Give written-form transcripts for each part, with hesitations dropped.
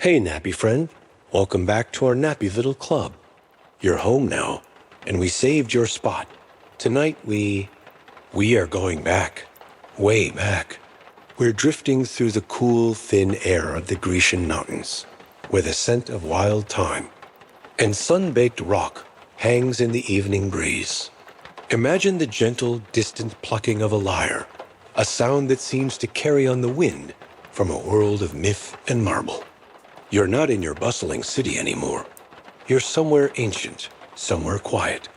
Hey, nappy friend. Welcome back to our nappy little club. You're home now, and we saved your spot. Tonight we are going back. Way back. We're drifting through the cool, thin air of the Grecian mountains, where the scent of wild thyme and sun-baked rock hangs in the evening breeze. Imagine the gentle, distant plucking of a lyre, a sound that seems to carry on the wind from a world of myth and marble. You're not in your bustling city anymore. You're somewhere ancient, somewhere quiet,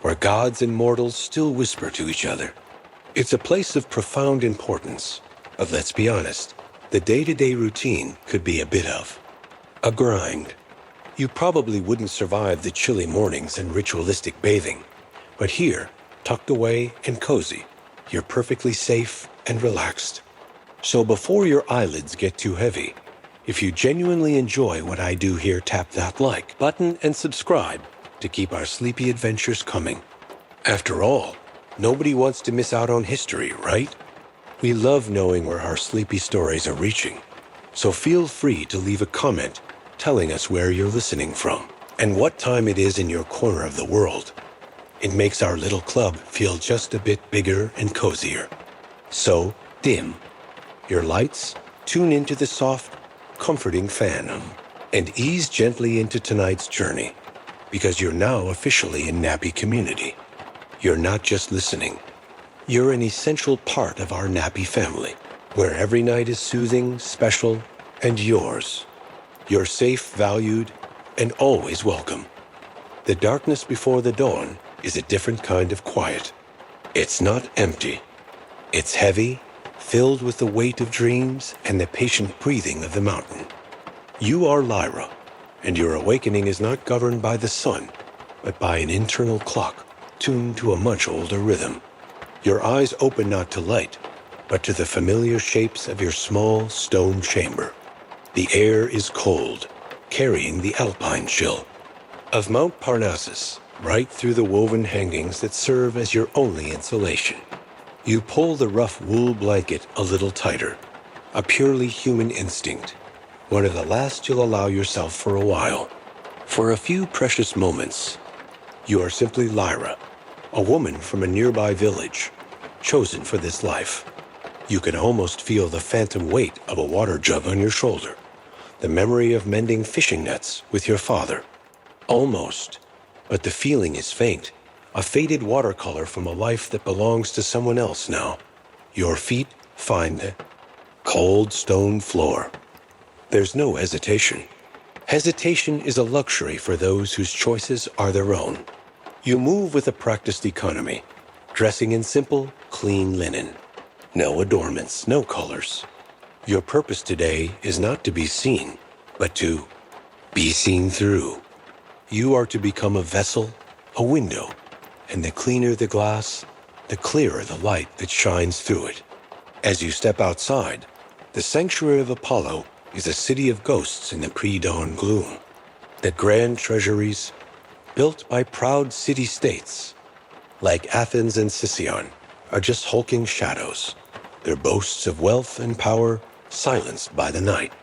where gods and mortals still whisper to each other. It's a place of profound importance, but let's be honest, the day-to-day routine could be a bit of a grind. You probably wouldn't survive the chilly mornings and ritualistic bathing, but here, tucked away and cozy, you're perfectly safe and relaxed. So before your eyelids get too heavy, if you genuinely enjoy what I do here, tap that like button and subscribe to keep our sleepy adventures coming. After all, nobody wants to miss out on history, right? We love knowing where our sleepy stories are reaching, so feel free to leave a comment telling us where you're listening from and what time it is in your corner of the world. It makes our little club feel just a bit bigger and cozier. So, dim your lights, tune into the soft, comforting fan, and ease gently into tonight's journey, because you're now officially in Nappy community. You're not just listening. You're an essential part of our Nappy family, where every night is soothing, special, and yours. You're safe, valued, and always welcome. The darkness before the dawn is a different kind of quiet. It's not empty. It's heavy, filled with the weight of dreams and the patient breathing of the mountain. You are Lyra, and your awakening is not governed by the sun, but by an internal clock tuned to a much older rhythm. Your eyes open not to light, but to the familiar shapes of your small stone chamber. The air is cold, carrying the alpine chill of Mount Parnassus right through the woven hangings that serve as your only insulation. You pull the rough wool blanket a little tighter, a purely human instinct, one of the last you'll allow yourself for a while. For a few precious moments, you are simply Lyra, a woman from a nearby village, chosen for this life. You can almost feel the phantom weight of a water jug on your shoulder, the memory of mending fishing nets with your father. Almost, but the feeling is faint. A faded watercolor from a life that belongs to someone else now. Your feet find the cold stone floor. There's no hesitation. Hesitation is a luxury for those whose choices are their own. You move with a practiced economy, dressing in simple, clean linen. No adornments, no colors. Your purpose today is not to be seen, but to be seen through. You are to become a vessel, a window, and the cleaner the glass, the clearer the light that shines through it. As you step outside, the sanctuary of Apollo is a city of ghosts in the pre-dawn gloom. The grand treasuries, built by proud city-states, like Athens and Sicyon, are just hulking shadows, their boasts of wealth and power silenced by the night.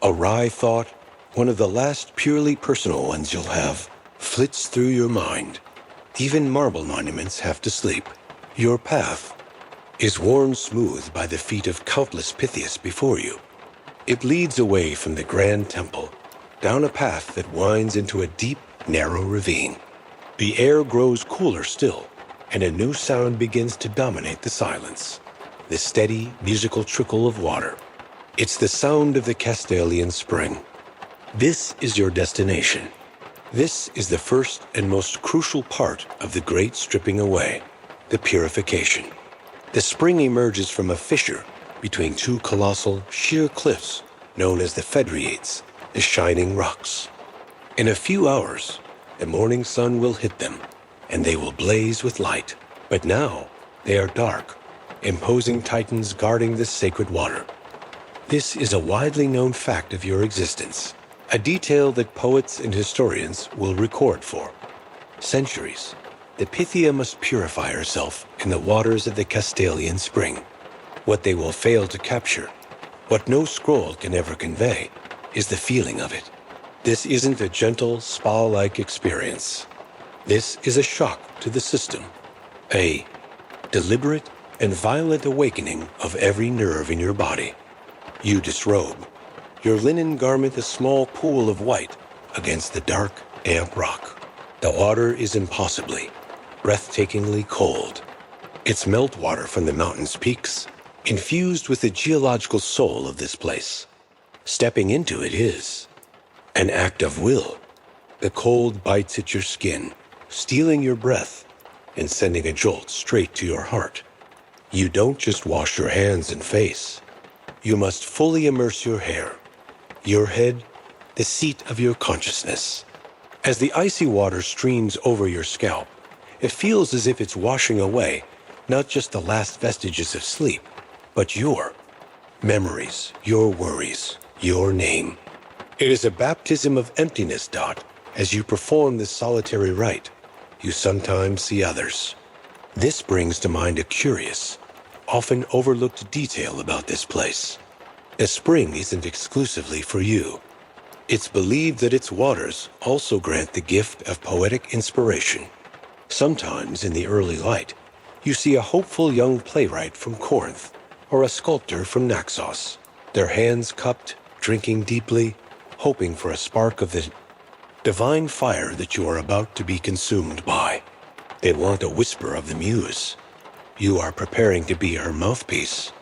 A wry thought, one of the last purely personal ones you'll have, flits through your mind. Even marble monuments have to sleep. Your path is worn smooth by the feet of countless Pythias before you. It leads away from the grand temple, down a path that winds into a deep, narrow ravine. The air grows cooler still, and a new sound begins to dominate the silence. The steady, musical trickle of water. It's the sound of the Castalian spring. This is your destination. This is the first and most crucial part of the great stripping away, the purification. The spring emerges from a fissure between two colossal, sheer cliffs known as the Phedriates, the shining rocks. In a few hours, the morning sun will hit them, and they will blaze with light. But now, they are dark, imposing titans guarding this sacred water. This is a widely known fact of your existence, a detail that poets and historians will record for centuries. The Pythia must purify herself in the waters of the Castalian spring. What they will fail to capture, what no scroll can ever convey, is the feeling of it. This isn't a gentle, spa-like experience. This is a shock to the system, a deliberate and violent awakening of every nerve in your body. You disrobe, your linen garment a small pool of white against the dark, damp rock. The water is impossibly, breathtakingly cold. It's meltwater from the mountain's peaks, infused with the geological soul of this place. Stepping into it is an act of will. The cold bites at your skin, stealing your breath and sending a jolt straight to your heart. You don't just wash your hands and face. You must fully immerse your hair, your head, the seat of your consciousness. As the icy water streams over your scalp, it feels as if it's washing away not just the last vestiges of sleep, but your memories, your worries, your name. It is a baptism of emptiness, Dot. As you perform this solitary rite, you sometimes see others. This brings to mind a curious, often overlooked detail about this place. The spring isn't exclusively for you. It's believed that its waters also grant the gift of poetic inspiration. Sometimes in the early light, you see a hopeful young playwright from Corinth or a sculptor from Naxos, their hands cupped, drinking deeply, hoping for a spark of the divine fire that you are about to be consumed by. They want a whisper of the muse. You are preparing to be her mouthpiece.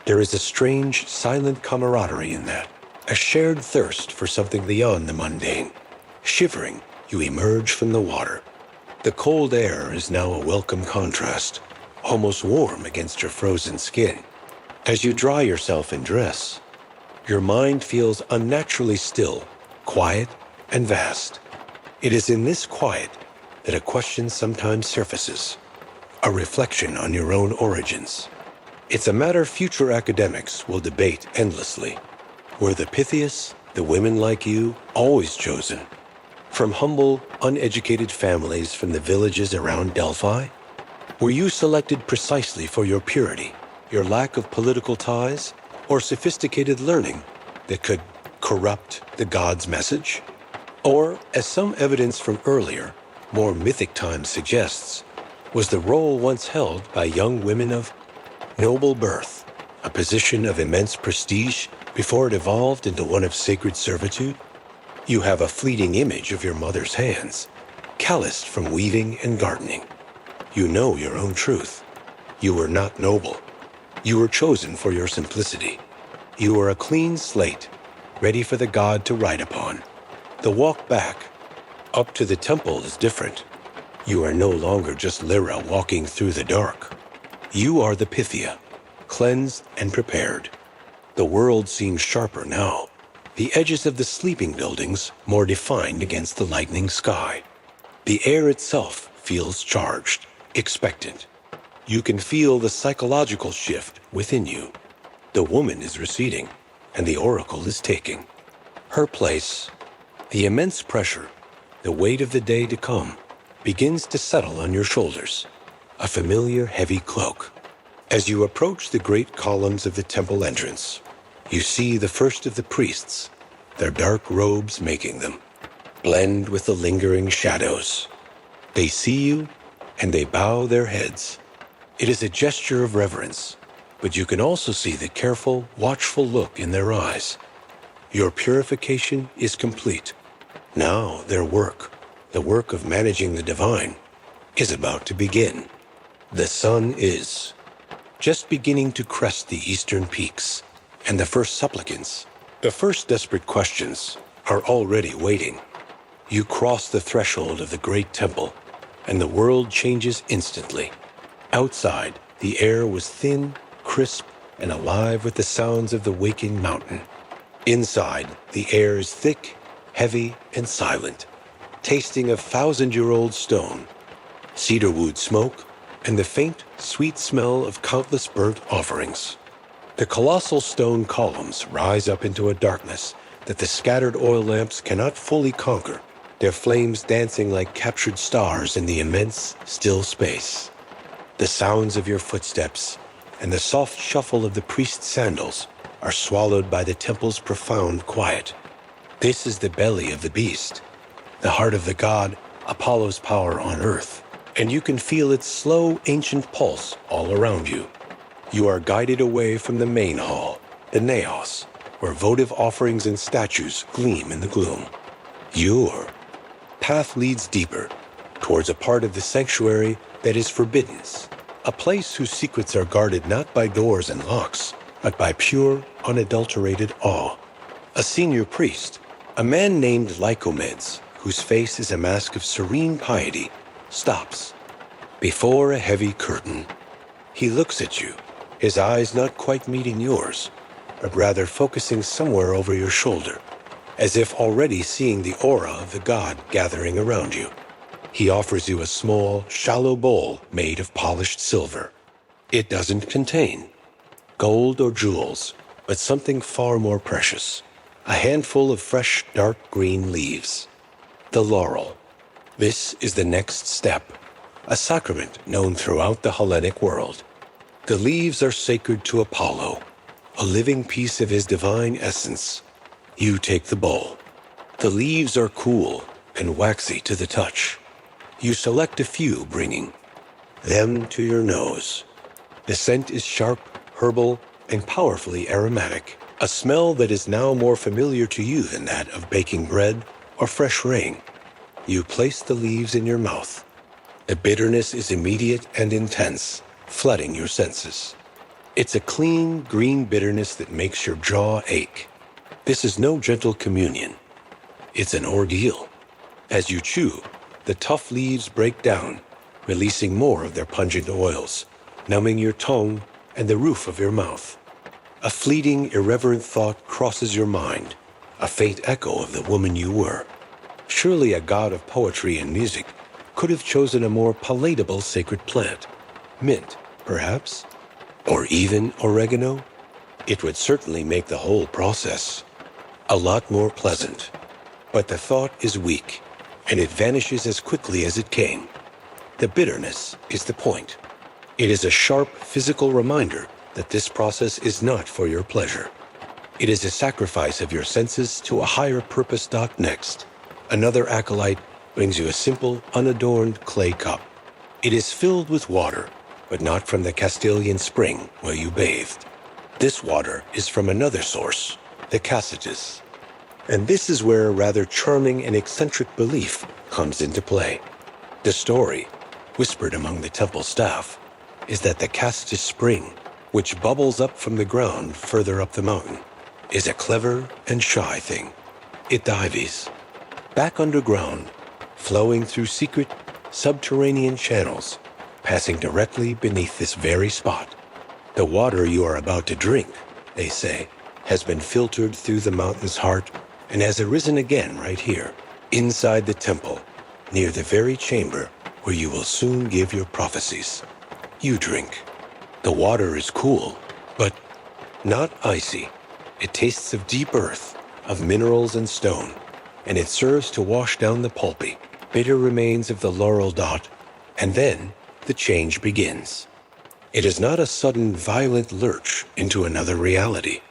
There is a strange, silent camaraderie in that, a shared thirst for something beyond the mundane. Shivering, you emerge from the water. The cold air is now a welcome contrast, almost warm against your frozen skin. As you dry yourself and dress, your mind feels unnaturally still, quiet, and vast. It is in this quiet that a question sometimes surfaces, a reflection on your own origins. It's a matter future academics will debate endlessly. Were the Pythias, the women like you, always chosen? From humble, uneducated families from the villages around Delphi? Were you selected precisely for your purity, your lack of political ties, or sophisticated learning that could corrupt the god's message? Or, as some evidence from earlier, more mythic times suggests, was the role once held by young women of noble birth, a position of immense prestige before it evolved into one of sacred servitude? You have a fleeting image of your mother's hands, calloused from weaving and gardening. You know your own truth. You were not noble. You were chosen for your simplicity. You were a clean slate, ready for the god to write upon. The walk back, up to the temple, is different. You are no longer just Lyra walking through the dark. You are the Pythia, cleansed and prepared. The world seems sharper now, the edges of the sleeping buildings more defined against the lightning sky. The air itself feels charged, expectant. You can feel the psychological shift within you. The woman is receding, and the oracle is taking her place. The immense pressure, the weight of the day to come, begins to settle on your shoulders, a familiar heavy cloak. As you approach the great columns of the temple entrance, you see the first of the priests, their dark robes making them blend with the lingering shadows. They see you, and they bow their heads. It is a gesture of reverence, but you can also see the careful, watchful look in their eyes. Your purification is complete. Now their work, the work of managing the divine, is about to begin. The sun is just beginning to crest the eastern peaks, and the first supplicants, the first desperate questions, are already waiting. You cross the threshold of the great temple, and the world changes instantly. Outside, the air was thin, crisp, and alive with the sounds of the waking mountain. Inside, the air is thick, heavy, and silent, tasting of thousand-year-old stone, cedarwood smoke, and the faint, sweet smell of countless burnt offerings. The colossal stone columns rise up into a darkness that the scattered oil lamps cannot fully conquer, their flames dancing like captured stars in the immense, still space. The sounds of your footsteps and the soft shuffle of the priest's sandals are swallowed by the temple's profound quiet. This is the belly of the beast, the heart of the god, Apollo's power on earth, and you can feel its slow, ancient pulse all around you. You are guided away from the main hall, the naos, where votive offerings and statues gleam in the gloom. Your path leads deeper, towards a part of the sanctuary that is forbidden, a place whose secrets are guarded not by doors and locks, but by pure, unadulterated awe. A senior priest, a man named Lycomedes, whose face is a mask of serene piety, stops before a heavy curtain. He looks at you, his eyes not quite meeting yours, but rather focusing somewhere over your shoulder, as if already seeing the aura of the god gathering around you. He offers you a small, shallow bowl made of polished silver. It doesn't contain gold or jewels, but something far more precious, a handful of fresh, dark green leaves. The laurel. This is the next step, a sacrament known throughout the Hellenic world. The leaves are sacred to Apollo, a living piece of his divine essence. You take the bowl. The leaves are cool and waxy to the touch. You select a few, bringing them to your nose. The scent is sharp, herbal, and powerfully aromatic, a smell that is now more familiar to you than that of baking bread or fresh rain. You place the leaves in your mouth. The bitterness is immediate and intense, flooding your senses. It's a clean, green bitterness that makes your jaw ache. This is no gentle communion. It's an ordeal. As you chew, the tough leaves break down, releasing more of their pungent oils, numbing your tongue and the roof of your mouth. A fleeting, irreverent thought crosses your mind, a faint echo of the woman you were. Surely a god of poetry and music could have chosen a more palatable sacred plant. Mint, perhaps? Or even oregano? It would certainly make the whole process a lot more pleasant. But the thought is weak, and it vanishes as quickly as it came. The bitterness is the point. It is a sharp physical reminder that this process is not for your pleasure. It is a sacrifice of your senses to a higher purpose. Next, another acolyte brings you a simple, unadorned clay cup. It is filled with water, but not from the Castilian spring where you bathed. This water is from another source, the Cassitus. And this is where a rather charming and eccentric belief comes into play. The story, whispered among the temple staff, is that the Cassitus spring, which bubbles up from the ground further up the mountain, is a clever and shy thing. It dives back underground, flowing through secret, subterranean channels, passing directly beneath this very spot. The water you are about to drink, they say, has been filtered through the mountain's heart and has arisen again right here, inside the temple, near the very chamber where you will soon give your prophecies. You drink. The water is cool, but not icy. It tastes of deep earth, of minerals and stone, and it serves to wash down the pulpy, bitter remains of the laurel dot, and then the change begins. It is not a sudden, violent lurch into another reality.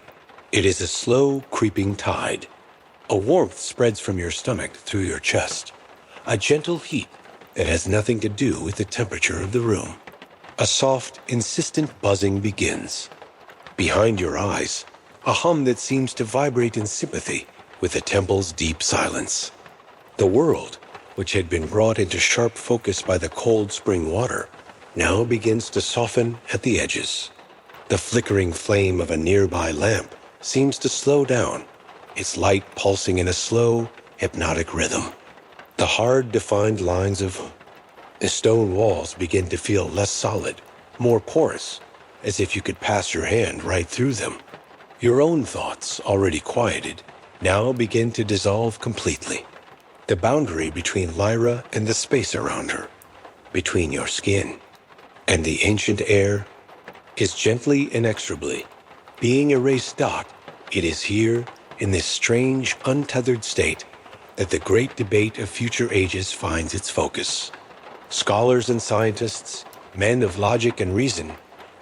It is a slow, creeping tide. A warmth spreads from your stomach through your chest, a gentle heat that has nothing to do with the temperature of the room. A soft, insistent buzzing begins. Behind your eyes, a hum that seems to vibrate in sympathy with the temple's deep silence. The world, which had been brought into sharp focus by the cold spring water, now begins to soften at the edges. The flickering flame of a nearby lamp seems to slow down, its light pulsing in a slow, hypnotic rhythm. The hard, defined lines of the stone walls begin to feel less solid, more porous, as if you could pass your hand right through them. Your own thoughts, already quieted, now begin to dissolve completely. The boundary between Lyra and the space around her, between your skin and the ancient air, is gently, inexorably being erased. It is here, in this strange, untethered state, that the great debate of future ages finds its focus. Scholars and scientists, men of logic and reason,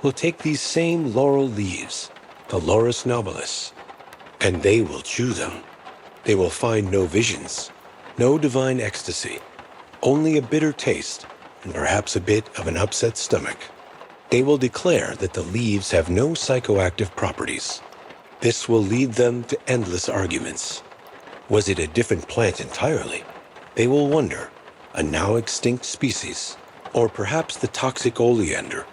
will take these same laurel leaves, the Laurus nobilis, and they will chew them. They will find no visions, no divine ecstasy, only a bitter taste and perhaps a bit of an upset stomach. They will declare that the leaves have no psychoactive properties. This will lead them to endless arguments. Was it a different plant entirely? They will wonder, a now extinct species, or perhaps the toxic oleander,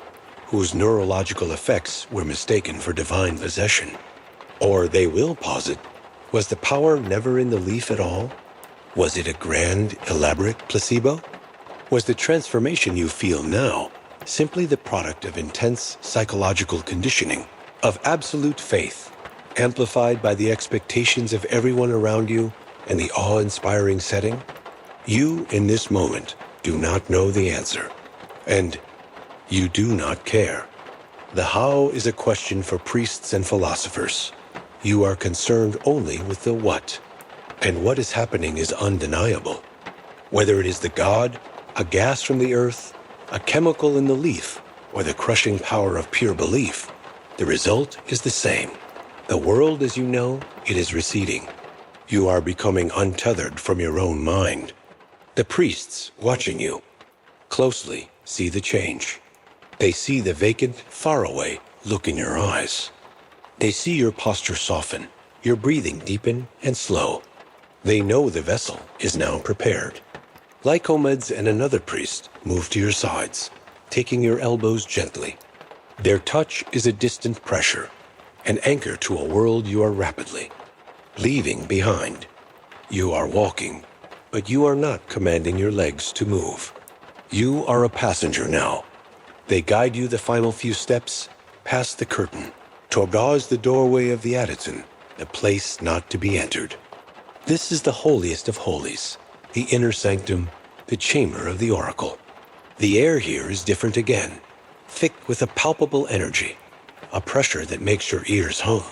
whose neurological effects were mistaken for divine possession. Or they will posit, was the power never in the leaf at all? Was it a grand, elaborate placebo? Was the transformation you feel now simply the product of intense psychological conditioning, of absolute faith, amplified by the expectations of everyone around you and the awe-inspiring setting? You, in this moment, do not know the answer, and you do not care. The how is a question for priests and philosophers. You are concerned only with the what, and what is happening is undeniable. Whether it is the god, a gas from the earth, a chemical in the leaf, or the crushing power of pure belief, the result is the same. The world as you know, it is receding. You are becoming untethered from your own mind. The priests, watching you closely, see the change. They see the vacant, faraway look in your eyes. They see your posture soften, your breathing deepen and slow. They know the vessel is now prepared. Lycomedes and another priest move to your sides, taking your elbows gently. Their touch is a distant pressure, an anchor to a world you are rapidly leaving behind. You are walking, but you are not commanding your legs to move. You are a passenger now. They guide you the final few steps, past the curtain, towards the doorway of the Adyton, the place not to be entered. This is the holiest of holies, the inner sanctum, the chamber of the Oracle. The air here is different again, thick with a palpable energy, a pressure that makes your ears hum.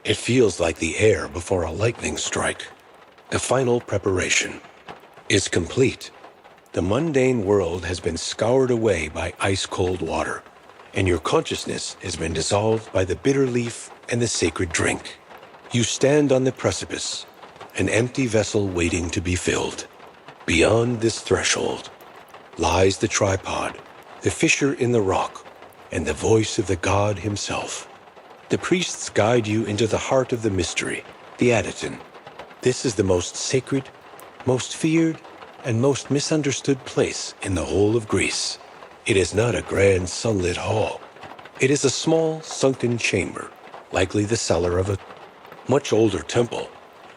It feels like the air before a lightning strike. The final preparation is complete. The mundane world has been scoured away by ice-cold water, and your consciousness has been dissolved by the bitter leaf and the sacred drink. You stand on the precipice, an empty vessel waiting to be filled. Beyond this threshold lies the tripod, the fissure in the rock, and the voice of the god himself. The priests guide you into the heart of the mystery, the Adyton. This is the most sacred, most feared, and most misunderstood place in the whole of Greece. It is not a grand sunlit hall. It is a small, sunken chamber, likely the cellar of a much older temple,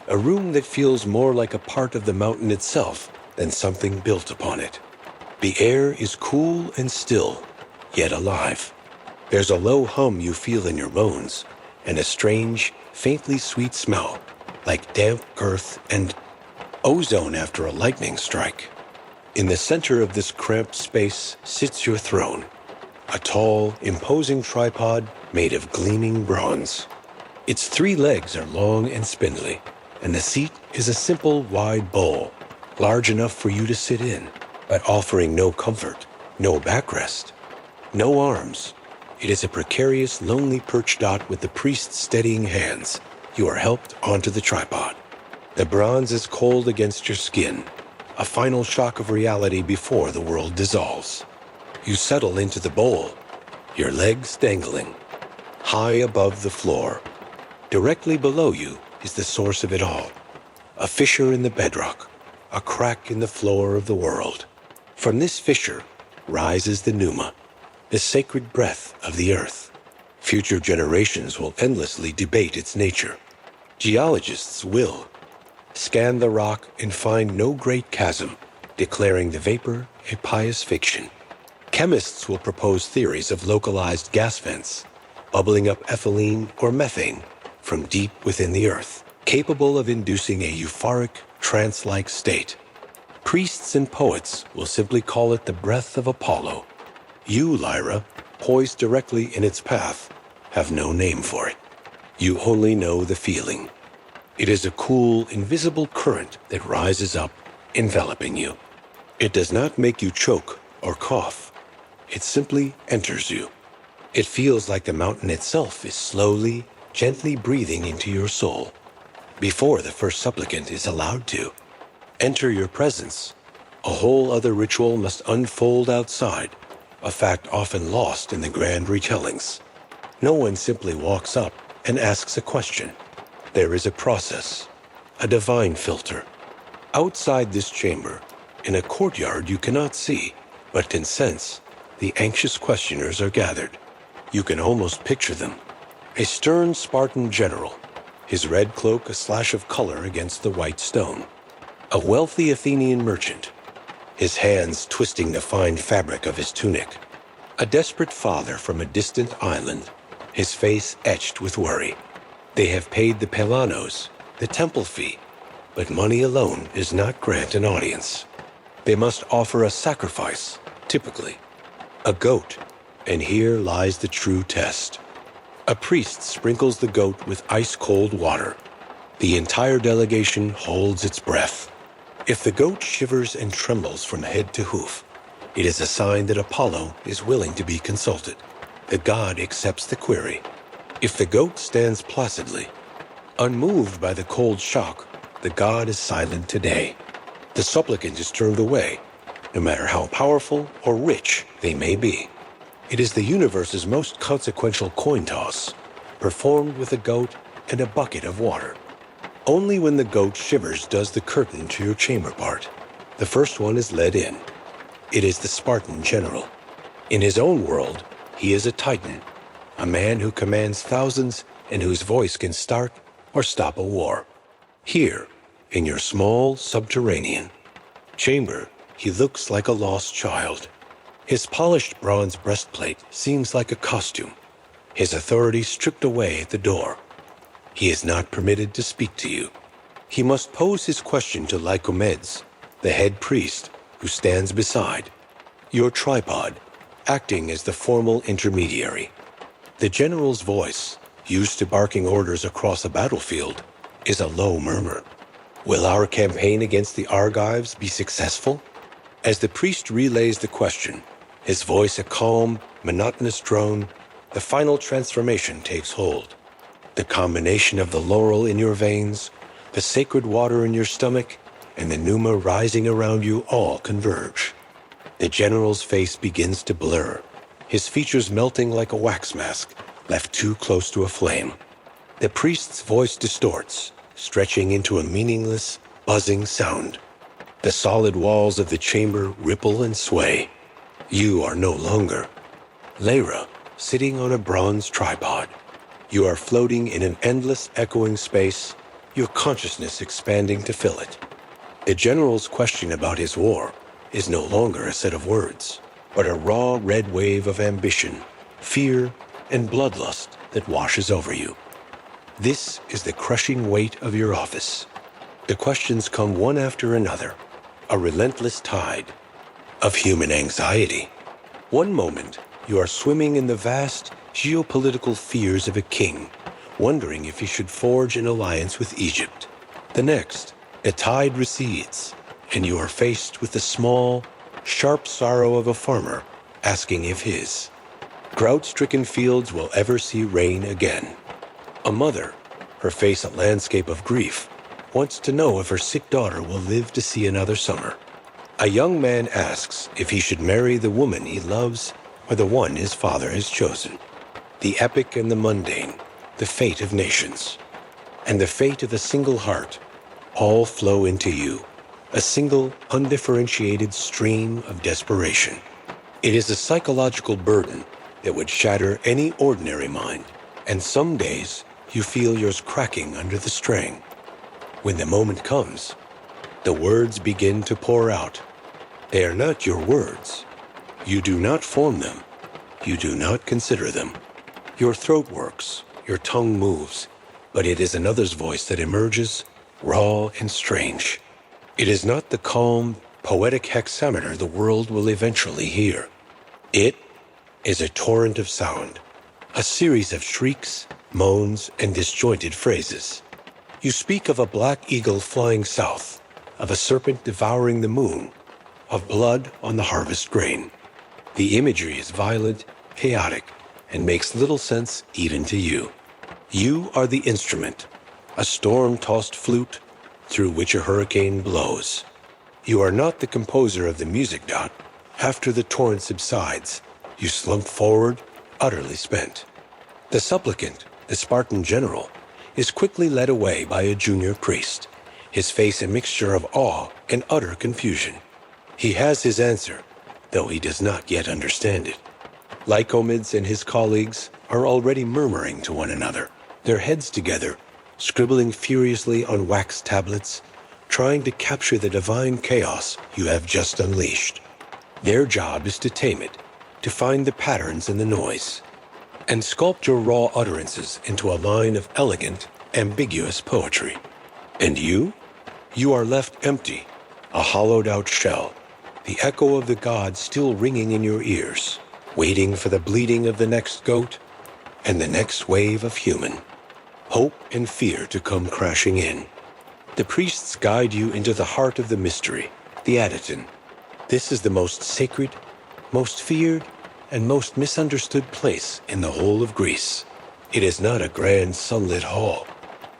a room that feels more like a part of the mountain itself than something built upon it. The air is cool and still, yet alive. There's a low hum you feel in your bones, and a strange, faintly sweet smell, like damp earth and ozone after a lightning strike. In the center of this cramped space sits your throne, a tall, imposing tripod made of gleaming bronze. Its 3 legs are long and spindly, and the seat is a simple, wide bowl, large enough for you to sit in, but offering no comfort, no backrest, no arms. It is a precarious, lonely perch dot with the priest's steadying hands. You are helped onto the tripod. The bronze is cold against your skin, a final shock of reality before the world dissolves. You settle into the bowl, your legs dangling, high above the floor. Directly below you is the source of it all, a fissure in the bedrock, a crack in the floor of the world. From this fissure rises the pneuma, the sacred breath of the earth. Future generations will endlessly debate its nature. Geologists will scan the rock and find no great chasm, declaring the vapor a pious fiction. Chemists will propose theories of localized gas vents, bubbling up ethylene or methane from deep within the earth, capable of inducing a euphoric, trance-like state. Priests and poets will simply call it the breath of Apollo. You, Lyra, poised directly in its path, have no name for it. You only know the feeling. It is a cool, invisible current that rises up, enveloping you. It does not make you choke or cough. It simply enters you. It feels like the mountain itself is slowly, gently breathing into your soul. before the first supplicant is allowed to enter your presence. A whole other ritual must unfold outside, a fact often lost in the grand retellings. No one simply walks up and asks a question. There is a process, a divine filter. Outside this chamber, in a courtyard you cannot see, but can sense, the anxious questioners are gathered. You can almost picture them. A stern Spartan general, his red cloak a slash of color against the white stone. A wealthy Athenian merchant, his hands twisting the fine fabric of his tunic. A desperate father from a distant island, his face etched with worry. They have paid the pelanos, the temple fee, but money alone does not grant an audience. They must offer a sacrifice, typically a goat, and here lies the true test. A priest sprinkles the goat with ice-cold water. The entire delegation holds its breath. If the goat shivers and trembles from head to hoof, it is a sign that Apollo is willing to be consulted. The god accepts the query. If the goat stands placidly, unmoved by the cold shock, the god is silent today. The supplicant is turned away, no matter how powerful or rich they may be. It is the universe's most consequential coin toss, performed with a goat and a bucket of water. Only when the goat shivers does the curtain to your chamber part. The first one is led in. It is the Spartan general. In his own world, he is a titan, a man who commands thousands and whose voice can start or stop a war. Here, in your small subterranean chamber, he looks like a lost child. His polished bronze breastplate seems like a costume, his authority stripped away at the door. He is not permitted to speak to you. He must pose his question to Lycomedes, the head priest, who stands beside. Your tripod, acting as the formal intermediary. The general's voice, used to barking orders across a battlefield, is a low murmur. Will our campaign against the Argives be successful? As the priest relays the question, his voice a calm, monotonous drone, the final transformation takes hold. The combination of the laurel in your veins, the sacred water in your stomach, and the pneuma rising around you all converge. The general's face begins to blur, his features melting like a wax mask left too close to a flame. The priest's voice distorts, stretching into a meaningless, buzzing sound. The solid walls of the chamber ripple and sway. You are no longer Lyra, sitting on a bronze tripod. You are floating in an endless echoing space, your consciousness expanding to fill it. The general's question about his war is no longer a set of words, but a raw red wave of ambition, fear, and bloodlust that washes over you. This is the crushing weight of your office. The questions come one after another, a relentless tide of human anxiety. One moment, you are swimming in the vast geopolitical fears of a king, wondering if he should forge an alliance with Egypt. The next, the tide recedes, and you are faced with the small, sharp sorrow of a farmer asking if his drought-stricken fields will ever see rain again. A mother, her face a landscape of grief, wants to know if her sick daughter will live to see another summer. A young man asks if he should marry the woman he loves or the one his father has chosen. The epic and the mundane, the fate of nations, and the fate of a single heart all flow into you, a single, undifferentiated stream of desperation. It is a psychological burden that would shatter any ordinary mind, and some days you feel yours cracking under the strain. When the moment comes, the words begin to pour out. They are not your words. You do not form them. You do not consider them. Your throat works, your tongue moves, but it is another's voice that emerges, raw and strange. It is not the calm, poetic hexameter the world will eventually hear. It is a torrent of sound, a series of shrieks, moans, and disjointed phrases. You speak of a black eagle flying south, of a serpent devouring the moon, of blood on the harvest grain. The imagery is violent, chaotic, and makes little sense even to you. You are the instrument, a storm-tossed flute through which a hurricane blows. You are not the composer of the music, Dot. After the torrent subsides, you slump forward, utterly spent. The supplicant, the Spartan general, is quickly led away by a junior priest, his face a mixture of awe and utter confusion. He has his answer, though he does not yet understand it. Lycomids and his colleagues are already murmuring to one another, their heads together, scribbling furiously on wax tablets, trying to capture the divine chaos you have just unleashed. Their job is to tame it, to find the patterns in the noise, and sculpt your raw utterances into a line of elegant, ambiguous poetry. And you? You are left empty, a hollowed-out shell, the echo of the god still ringing in your ears, waiting for the bleating of the next goat and the next wave of human. Hope and fear to come crashing in. The priests guide you into the heart of the mystery, the Adyton. This is the most sacred, most feared, and most misunderstood place in the whole of Greece. It is not a grand sunlit hall.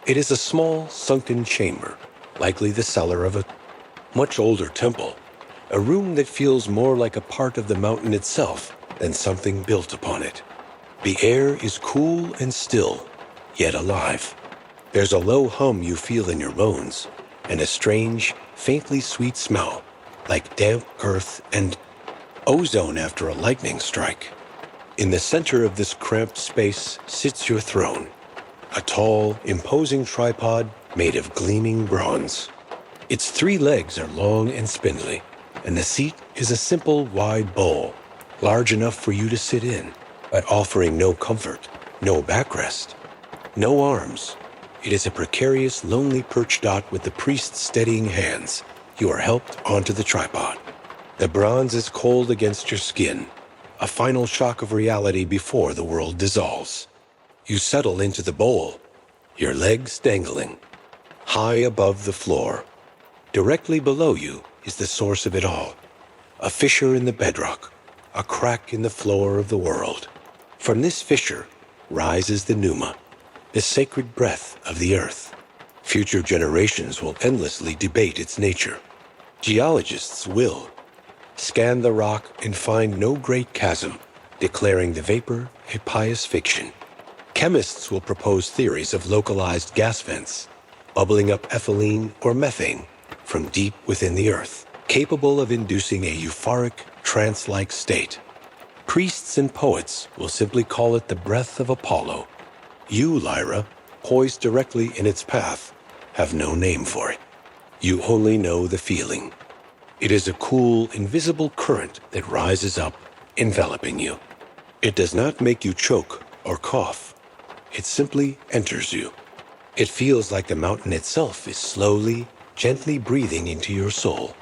It is a small, sunken chamber, likely the cellar of a much older temple, a room that feels more like a part of the mountain itself than something built upon it. The air is cool and still, yet alive. There's a low hum you feel in your bones, and a strange, faintly sweet smell, like damp earth and ozone after a lightning strike. In the center of this cramped space sits your throne, a tall, imposing tripod made of gleaming bronze. Its 3 legs are long and spindly, and the seat is a simple, wide bowl, large enough for you to sit in, but offering no comfort, no backrest, no arms. It is a precarious, lonely perch dot with the priest's steadying hands. You are helped onto the tripod. The bronze is cold against your skin, a final shock of reality before the world dissolves. You settle into the bowl, your legs dangling, high above the floor. Directly below you is the source of it all, a fissure in the bedrock, a crack in the floor of the world. From this fissure rises the pneuma, the sacred breath of the earth. Future generations will endlessly debate its nature. Geologists will scan the rock and find no great chasm, declaring the vapor a pious fiction. Chemists will propose theories of localized gas vents, bubbling up ethylene or methane from deep within the earth, capable of inducing a euphoric, trance-like state. Priests and poets will simply call it the breath of Apollo. You, Lyra, poised directly in its path, have no name for it. You only know the feeling. It is a cool, invisible current that rises up, enveloping you. It does not make you choke or cough. It simply enters you. It feels like the mountain itself is slowly, gently breathing into your soul,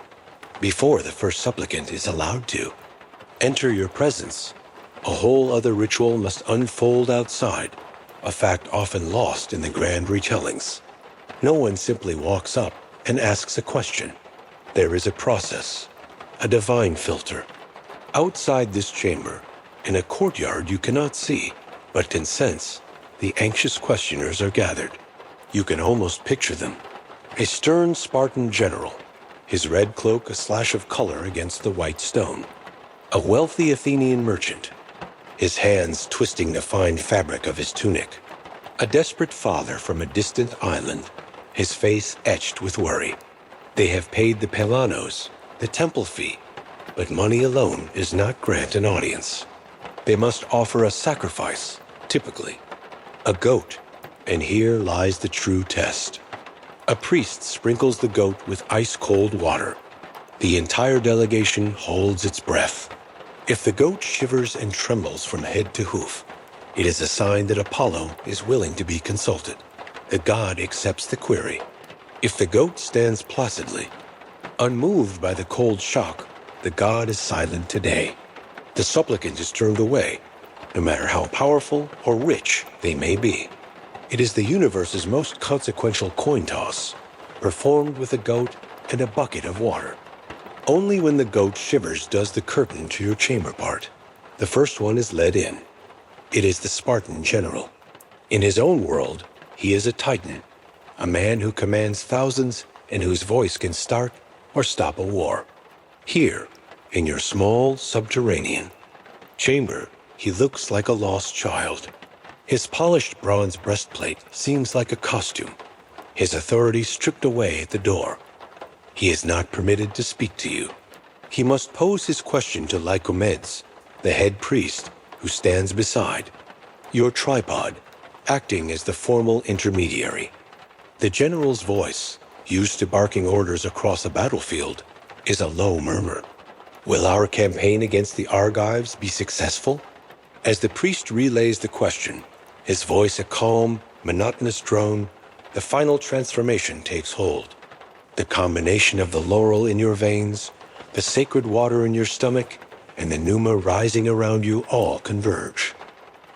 before the first supplicant is allowed to enter your presence. A whole other ritual must unfold outside, a fact often lost in the grand retellings. No one simply walks up and asks a question. There is a process, a divine filter. Outside this chamber, in a courtyard you cannot see, but can sense, the anxious questioners are gathered. You can almost picture them. A stern Spartan general, his red cloak a slash of color against the white stone. A wealthy Athenian merchant, his hands twisting the fine fabric of his tunic. A desperate father from a distant island, his face etched with worry. They have paid the pelanos, the temple fee, but money alone does not grant an audience. They must offer a sacrifice, typically a goat, and here lies the true test. A priest sprinkles the goat with ice-cold water. The entire delegation holds its breath. If the goat shivers and trembles from head to hoof, it is a sign that Apollo is willing to be consulted. The god accepts the query. If the goat stands placidly, unmoved by the cold shock, the god is silent today. The supplicant is turned away, no matter how powerful or rich they may be. It is the universe's most consequential coin toss, performed with a goat and a bucket of water. Only when the goat shivers does the curtain to your chamber part. The first one is led in. It is the Spartan general. In his own world, he is a titan, a man who commands thousands and whose voice can start or stop a war. Here, in your small subterranean chamber, he looks like a lost child. His polished bronze breastplate seems like a costume, his authority stripped away at the door. He is not permitted to speak to you. He must pose his question to Lycomedes, the head priest, who stands beside your tripod, acting as the formal intermediary. The general's voice, used to barking orders across a battlefield, is a low murmur. Will our campaign against the Argives be successful? As the priest relays the question, his voice a calm, monotonous drone, the final transformation takes hold. The combination of the laurel in your veins, the sacred water in your stomach, and the pneuma rising around you all converge.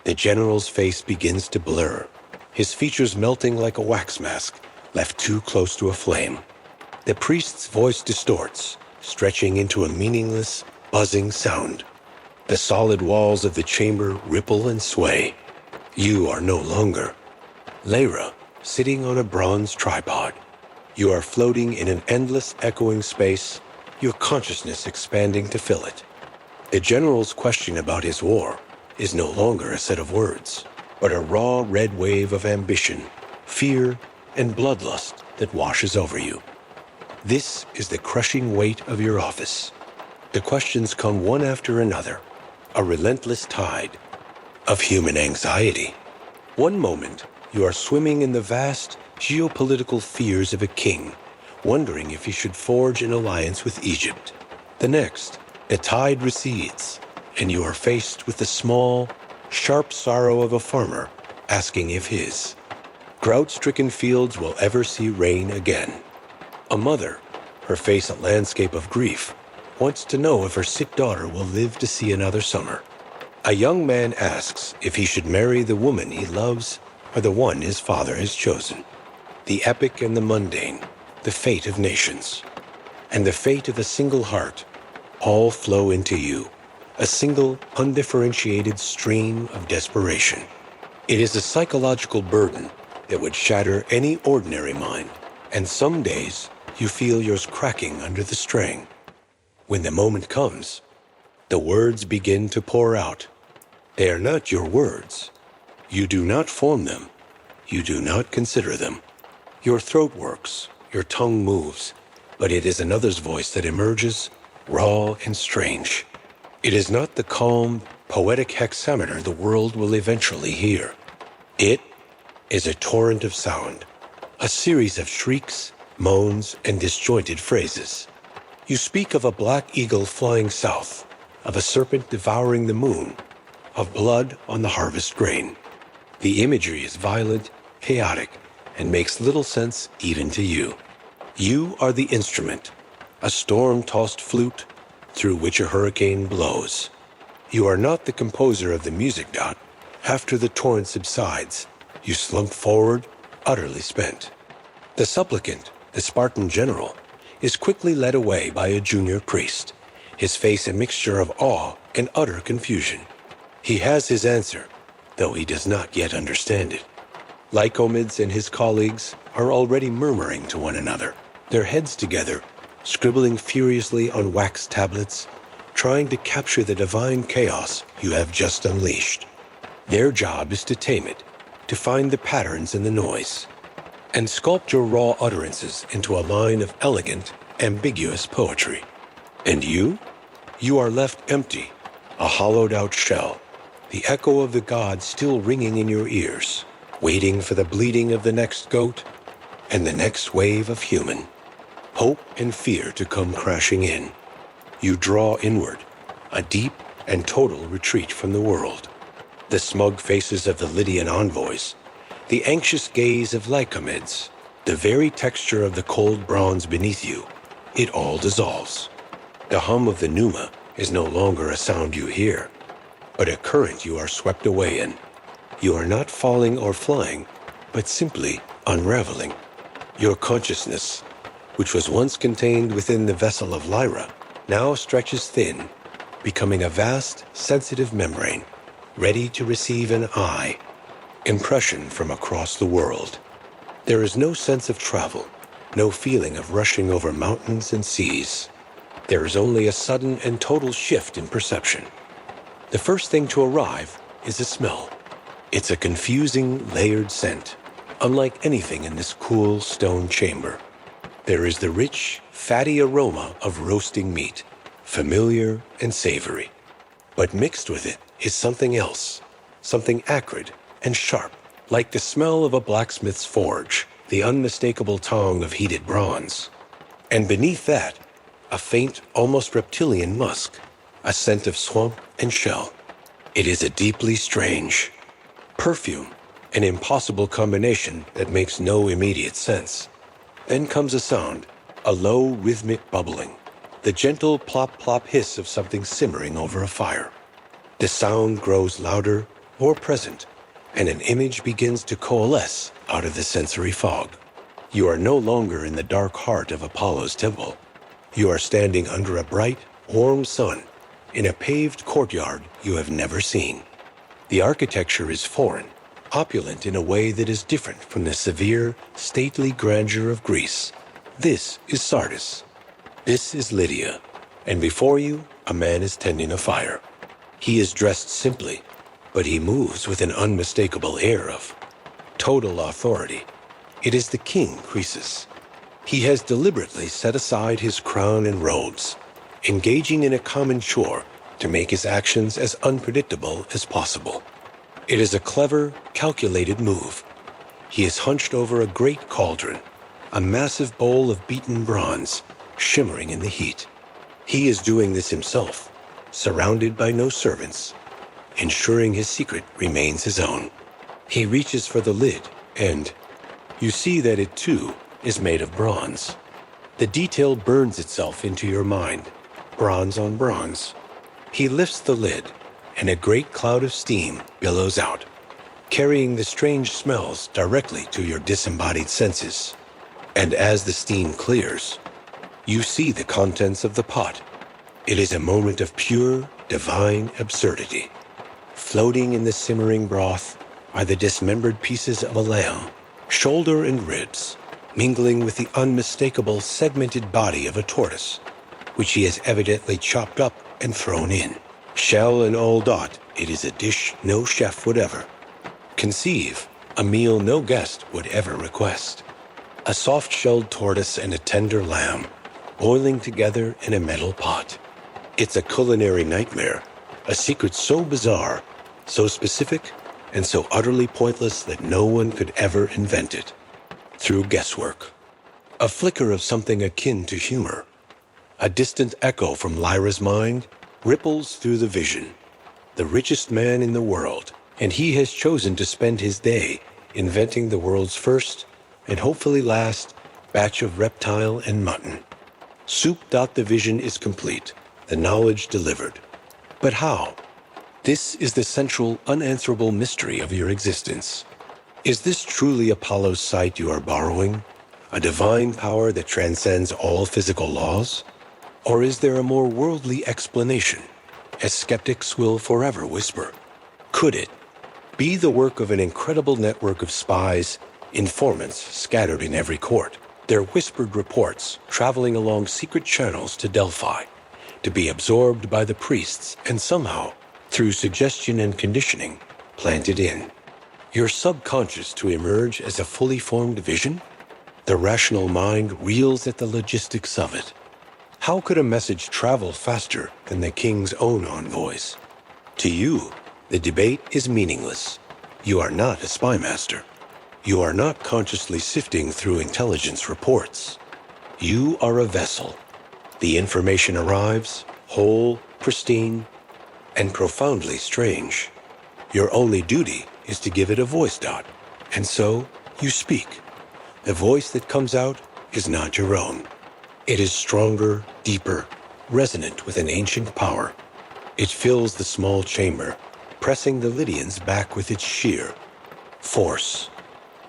The general's face begins to blur, his features melting like a wax mask left too close to a flame. The priest's voice distorts, stretching into a meaningless, buzzing sound. The solid walls of the chamber ripple and sway. You are no longer Lyra, sitting on a bronze tripod. You are floating in an endless echoing space, your consciousness expanding to fill it. The general's question about his war is no longer a set of words, but a raw red wave of ambition, fear, and bloodlust that washes over you. This is the crushing weight of your office. The questions come one after another, a relentless tide of human anxiety. One moment, you are swimming in the vast geopolitical fears of a king, wondering if he should forge an alliance with Egypt. The next, the tide recedes, and you are faced with the small, sharp sorrow of a farmer asking if his drought-stricken fields will ever see rain again. A mother, her face a landscape of grief, wants to know if her sick daughter will live to see another summer. A young man asks if he should marry the woman he loves or the one his father has chosen. The epic and the mundane, the fate of nations, and the fate of a single heart all flow into you, a single, undifferentiated stream of desperation. It is a psychological burden that would shatter any ordinary mind, and some days you feel yours cracking under the strain. When the moment comes, the words begin to pour out. They are not your words. You do not form them. You do not consider them. Your throat works, your tongue moves, but it is another's voice that emerges, raw and strange. It is not the calm, poetic hexameter the world will eventually hear. It is a torrent of sound, a series of shrieks, moans, and disjointed phrases. You speak of a black eagle flying south, of a serpent devouring the moon, of blood on the harvest grain. The imagery is violent, chaotic, and makes little sense even to you. You are the instrument, a storm-tossed flute through which a hurricane blows. You are not the composer of the music dot. After the torrent subsides, you slump forward, utterly spent. The supplicant, the Spartan general, is quickly led away by a junior priest, his face a mixture of awe and utter confusion. He has his answer, though he does not yet understand it. Lycomedes and his colleagues are already murmuring to one another, their heads together, scribbling furiously on wax tablets, trying to capture the divine chaos you have just unleashed. Their job is to tame it, to find the patterns in the noise, and sculpt your raw utterances into a line of elegant, ambiguous poetry. And you? You are left empty, a hollowed-out shell, the echo of the gods still ringing in your ears, waiting for the bleating of the next goat and the next wave of human. Hope and fear to come crashing in. You draw inward, a deep and total retreat from the world. The smug faces of the Lydian envoys, the anxious gaze of Lycomedes, the very texture of the cold bronze beneath you, it all dissolves. The hum of the pneuma is no longer a sound you hear, but a current you are swept away in. You are not falling or flying, but simply unraveling. Your consciousness, which was once contained within the vessel of Lyra, now stretches thin, becoming a vast, sensitive membrane, ready to receive an impression from across the world. There is no sense of travel, no feeling of rushing over mountains and seas. There is only a sudden and total shift in perception. The first thing to arrive is a smell. It's a confusing, layered scent, unlike anything in this cool stone chamber. There is the rich, fatty aroma of roasting meat, familiar and savory. But mixed with it is something else, something acrid and sharp, like the smell of a blacksmith's forge, the unmistakable tang of heated bronze. And beneath that, a faint, almost reptilian musk, a scent of swamp and shell. It is a deeply strange perfume, an impossible combination that makes no immediate sense. Then comes a sound, a low, rhythmic bubbling, the gentle plop-plop hiss of something simmering over a fire. The sound grows louder, more present, and an image begins to coalesce out of the sensory fog. You are no longer in the dark heart of Apollo's temple. You are standing under a bright, warm sun in a paved courtyard you have never seen. The architecture is foreign, opulent in a way that is different from the severe, stately grandeur of Greece. This is Sardis. This is Lydia. And before you, a man is tending a fire. He is dressed simply, but he moves with an unmistakable air of total authority. It is the king, Croesus. He has deliberately set aside his crown and robes, engaging in a common chore to make his actions as unpredictable as possible. It is a clever, calculated move. He is hunched over a great cauldron, a massive bowl of beaten bronze, shimmering in the heat. He is doing this himself, surrounded by no servants, ensuring his secret remains his own. He reaches for the lid, and you see that it, too, is made of bronze. The detail burns itself into your mind, bronze on bronze. He lifts the lid, and a great cloud of steam billows out, carrying the strange smells directly to your disembodied senses. And as the steam clears, you see the contents of the pot. It is a moment of pure, divine absurdity. Floating in the simmering broth are the dismembered pieces of a lamb, shoulder and ribs, mingling with the unmistakable segmented body of a tortoise, which he has evidently chopped up and thrown in. Shell and all dot, it is a dish no chef would ever conceive, a meal no guest would ever request. A soft-shelled tortoise and a tender lamb, boiling together in a metal pot. It's a culinary nightmare, a secret so bizarre, so specific, and so utterly pointless that no one could ever invent it. Through guesswork. A flicker of something akin to humor. A distant echo from Lyra's mind ripples through the vision. The richest man in the world, and he has chosen to spend his day inventing the world's first, and hopefully last, batch of reptile and mutton. Soup. The vision is complete, the knowledge delivered. But how? This is the central, unanswerable mystery of your existence. Is this truly Apollo's sight you are borrowing? A divine power that transcends all physical laws? Or is there a more worldly explanation, as skeptics will forever whisper? Could it be the work of an incredible network of spies, informants scattered in every court, their whispered reports traveling along secret channels to Delphi, to be absorbed by the priests and somehow, through suggestion and conditioning, planted in your subconscious to emerge as a fully formed vision? The rational mind reels at the logistics of it. How could a message travel faster than the king's own envoys? To you, the debate is meaningless. You are not a spy master. You are not consciously sifting through intelligence reports. You are a vessel. The information arrives, whole, pristine, and profoundly strange. Your only duty is to give it a voice. And so, you speak. The voice that comes out is not your own. It is stronger, deeper, resonant with an ancient power. It fills the small chamber, pressing the Lydians back with its sheer force.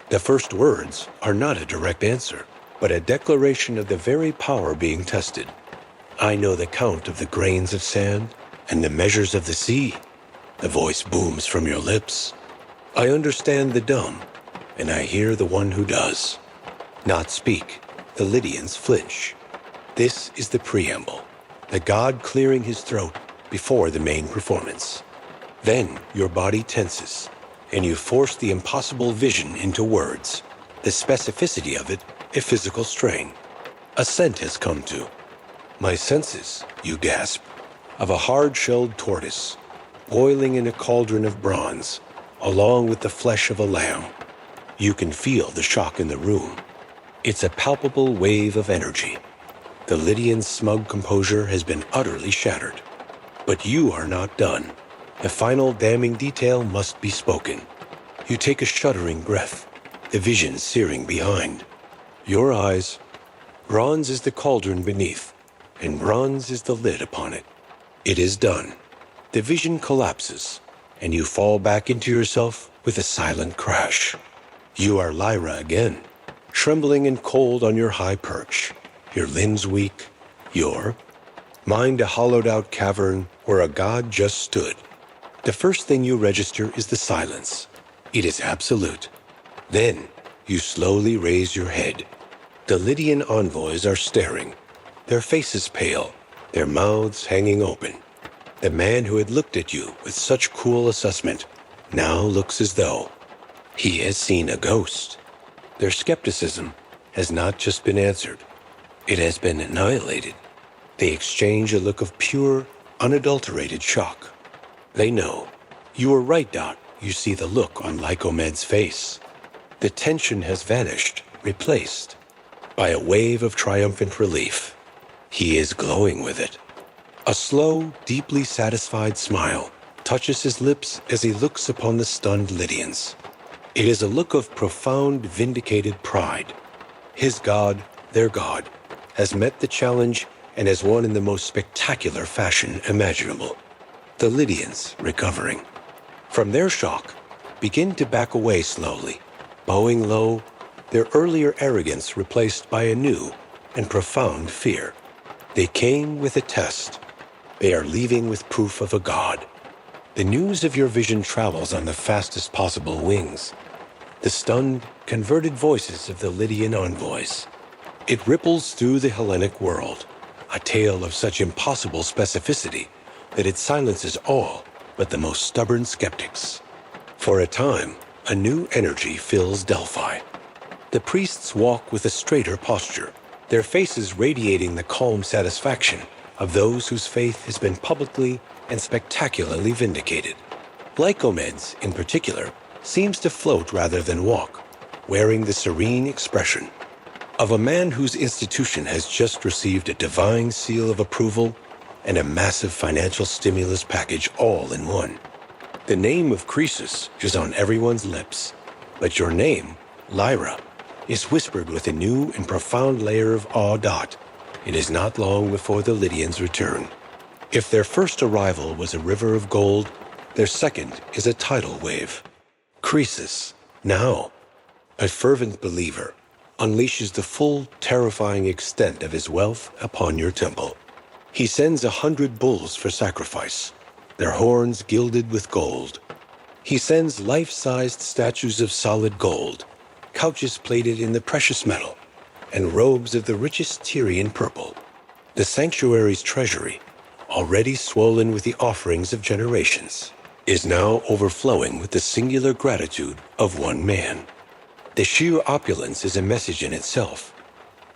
The first words are not a direct answer, but a declaration of the very power being tested. I know the count of the grains of sand and the measures of the sea. The voice booms from your lips. I understand the dumb, and I hear the one who does not speak. The Lydians flinch. This is the preamble, the god clearing his throat before the main performance. Then your body tenses, and you force the impossible vision into words, the specificity of it a physical strain. A scent has come to. My senses, you gasp, of a hard-shelled tortoise, boiling in a cauldron of bronze, along with the flesh of a lamb. You can feel the shock in the room. It's a palpable wave of energy. The Lydian's smug composure has been utterly shattered. But you are not done. The final damning detail must be spoken. You take a shuddering breath, the vision searing behind. Your eyes. Bronze is the cauldron beneath, and bronze is the lid upon it. It is done. The vision collapses, and you fall back into yourself with a silent crash. You are Lyra again, trembling and cold on your high perch, your limbs weak, your mind a hollowed-out cavern where a god just stood. The first thing you register is the silence. It is absolute. Then you slowly raise your head. The Lydian envoys are staring, their faces pale, their mouths hanging open. The man who had looked at you with such cool assessment now looks as though he has seen a ghost. Their skepticism has not just been answered, it has been annihilated. They exchange a look of pure, unadulterated shock. They know. You are right, Dot. You see the look on Lycomed's face. The tension has vanished, replaced by a wave of triumphant relief. He is glowing with it. A slow, deeply satisfied smile touches his lips as he looks upon the stunned Lydians. It is a look of profound, vindicated pride. His god, their god, has met the challenge and has won in the most spectacular fashion imaginable. The Lydians, recovering from their shock, begin to back away slowly, bowing low, their earlier arrogance replaced by a new and profound fear. They came with a test. They are leaving with proof of a god. The news of your vision travels on the fastest possible wings. The stunned, converted voices of the Lydian envoys. It ripples through the Hellenic world, a tale of such impossible specificity that it silences all but the most stubborn skeptics. For a time, a new energy fills Delphi. The priests walk with a straighter posture, their faces radiating the calm satisfaction of those whose faith has been publicly and spectacularly vindicated. Lycomed's, in particular, seems to float rather than walk, wearing the serene expression of a man whose institution has just received a divine seal of approval and a massive financial stimulus package all in one. The name of Croesus is on everyone's lips, but your name, Lyra, is whispered with a new and profound layer of awe. It is not long before the Lydians return. If their first arrival was a river of gold, their second is a tidal wave. Croesus, now a fervent believer, unleashes the full, terrifying extent of his wealth upon your temple. He sends 100 bulls for sacrifice, their horns gilded with gold. He sends life-sized statues of solid gold, couches plated in the precious metal, and robes of the richest Tyrian purple. The sanctuary's treasury, already swollen with the offerings of generations, is now overflowing with the singular gratitude of one man. The sheer opulence is a message in itself.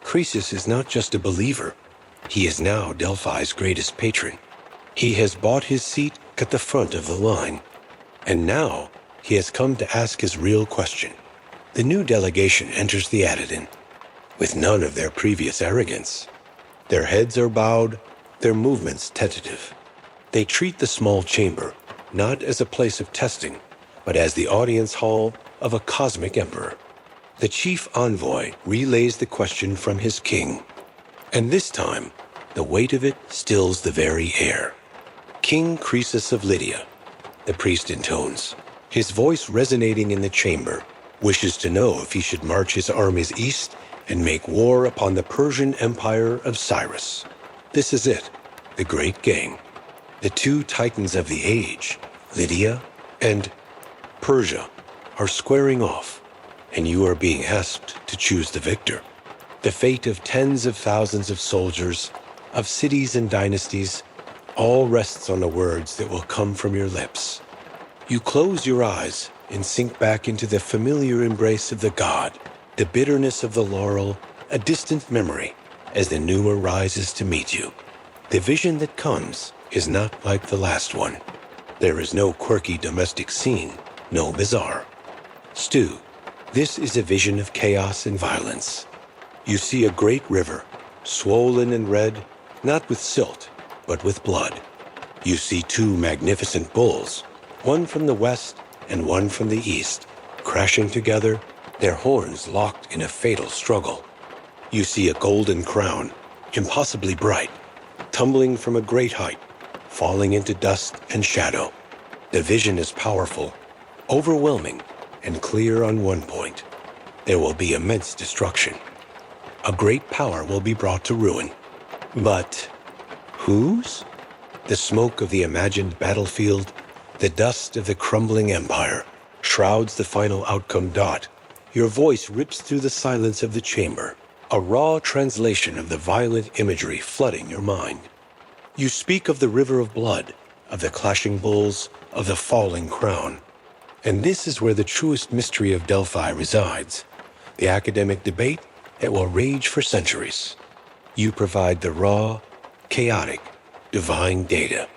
Croesus is not just a believer. He is now Delphi's greatest patron. He has bought his seat at the front of the line. And now he has come to ask his real question. The new delegation enters the Attidan, with none of their previous arrogance. Their heads are bowed, their movements tentative. They treat the small chamber not as a place of testing, but as the audience hall of a cosmic emperor. The chief envoy relays the question from his king, and this time, the weight of it stills the very air. King Croesus of Lydia, the priest intones, his voice resonating in the chamber, wishes to know if he should march his armies east and make war upon the Persian Empire of Cyrus. This is it, the great game. The two titans of the age, Lydia and Persia, are squaring off. and you are being asked to choose the victor. The fate of tens of thousands of soldiers, of cities and dynasties, all rests on the words that will come from your lips. You close your eyes and sink back into the familiar embrace of the god, the bitterness of the laurel, a distant memory as the newer rises to meet you. The vision that comes is not like the last one. There is no quirky domestic scene, no bazaar. Stew, this is a vision of chaos and violence. You see a great river, swollen and red, not with silt, but with blood. You see two magnificent bulls, one from the west and one from the east, crashing together, their horns locked in a fatal struggle. You see a golden crown, impossibly bright, tumbling from a great height, falling into dust and shadow. The vision is powerful, overwhelming, and clear on one point. There will be immense destruction. A great power will be brought to ruin. But whose? The smoke of the imagined battlefield, the dust of the crumbling empire, shrouds the final outcome. Your voice rips through the silence of the chamber, a raw translation of the violent imagery flooding your mind. You speak of the river of blood, of the clashing bulls, of the falling crown. And this is where the truest mystery of Delphi resides, the academic debate that will rage for centuries. You provide the raw, chaotic, divine data.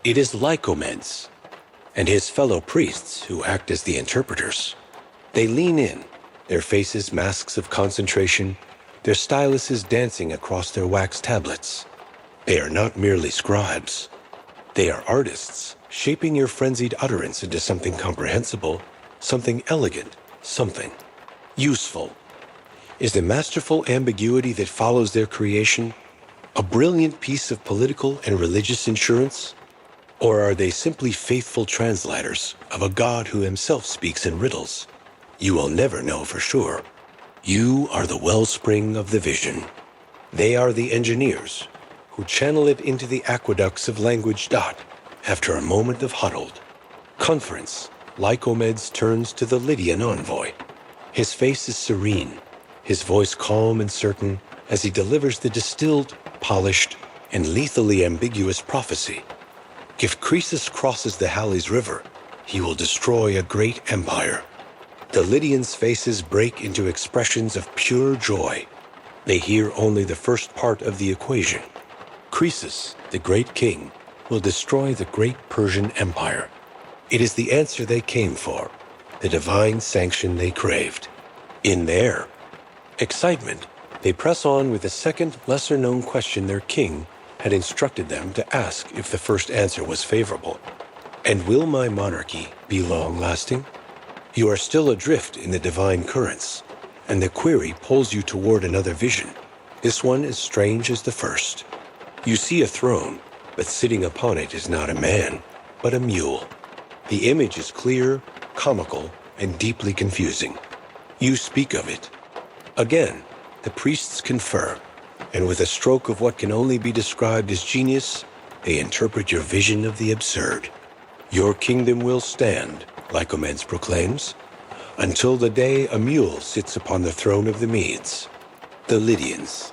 It is Lycomed's and his fellow priests who act as the interpreters. They lean in, their faces masks of concentration, their styluses dancing across their wax tablets. They are not merely scribes. They are artists, shaping your frenzied utterance into something comprehensible, something elegant, something useful. Is the masterful ambiguity that follows their creation a brilliant piece of political and religious insurance? Or are they simply faithful translators of a god who himself speaks in riddles? You will never know for sure. You are the wellspring of the vision. They are the engineers who channel it into the aqueducts of language. After a moment of huddled conference, Lycomedes turns to the Lydian envoy. His face is serene, his voice calm and certain as he delivers the distilled, polished, and lethally ambiguous prophecy. If Croesus crosses the Halys River, he will destroy a great empire. The Lydians' faces break into expressions of pure joy. They hear only the first part of the equation. Croesus, the great king, will destroy the great Persian Empire. It is the answer they came for, the divine sanction they craved. In their excitement, they press on with a second, lesser-known question their king had instructed them to ask if the first answer was favorable. And will my monarchy be long-lasting? You are still adrift in the divine currents, and the query pulls you toward another vision, this one as strange as the first. You see a throne, but sitting upon it is not a man, but a mule. The image is clear, comical, and deeply confusing. You speak of it. Again, the priests confer, and with a stroke of what can only be described as genius, they interpret your vision of the absurd. Your kingdom will stand, Lycomedes proclaims, until the day a mule sits upon the throne of the Medes. The Lydians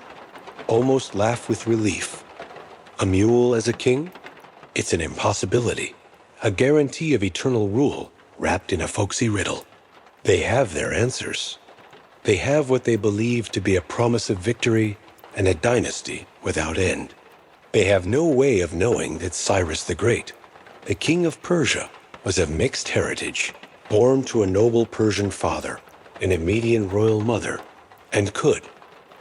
almost laugh with relief. A mule as a king? It's an impossibility, a guarantee of eternal rule wrapped in a folksy riddle. They have their answers. They have what they believe to be a promise of victory and a dynasty without end. They have no way of knowing that Cyrus the Great, the king of Persia, was of mixed heritage, born to a noble Persian father and a Median royal mother, and could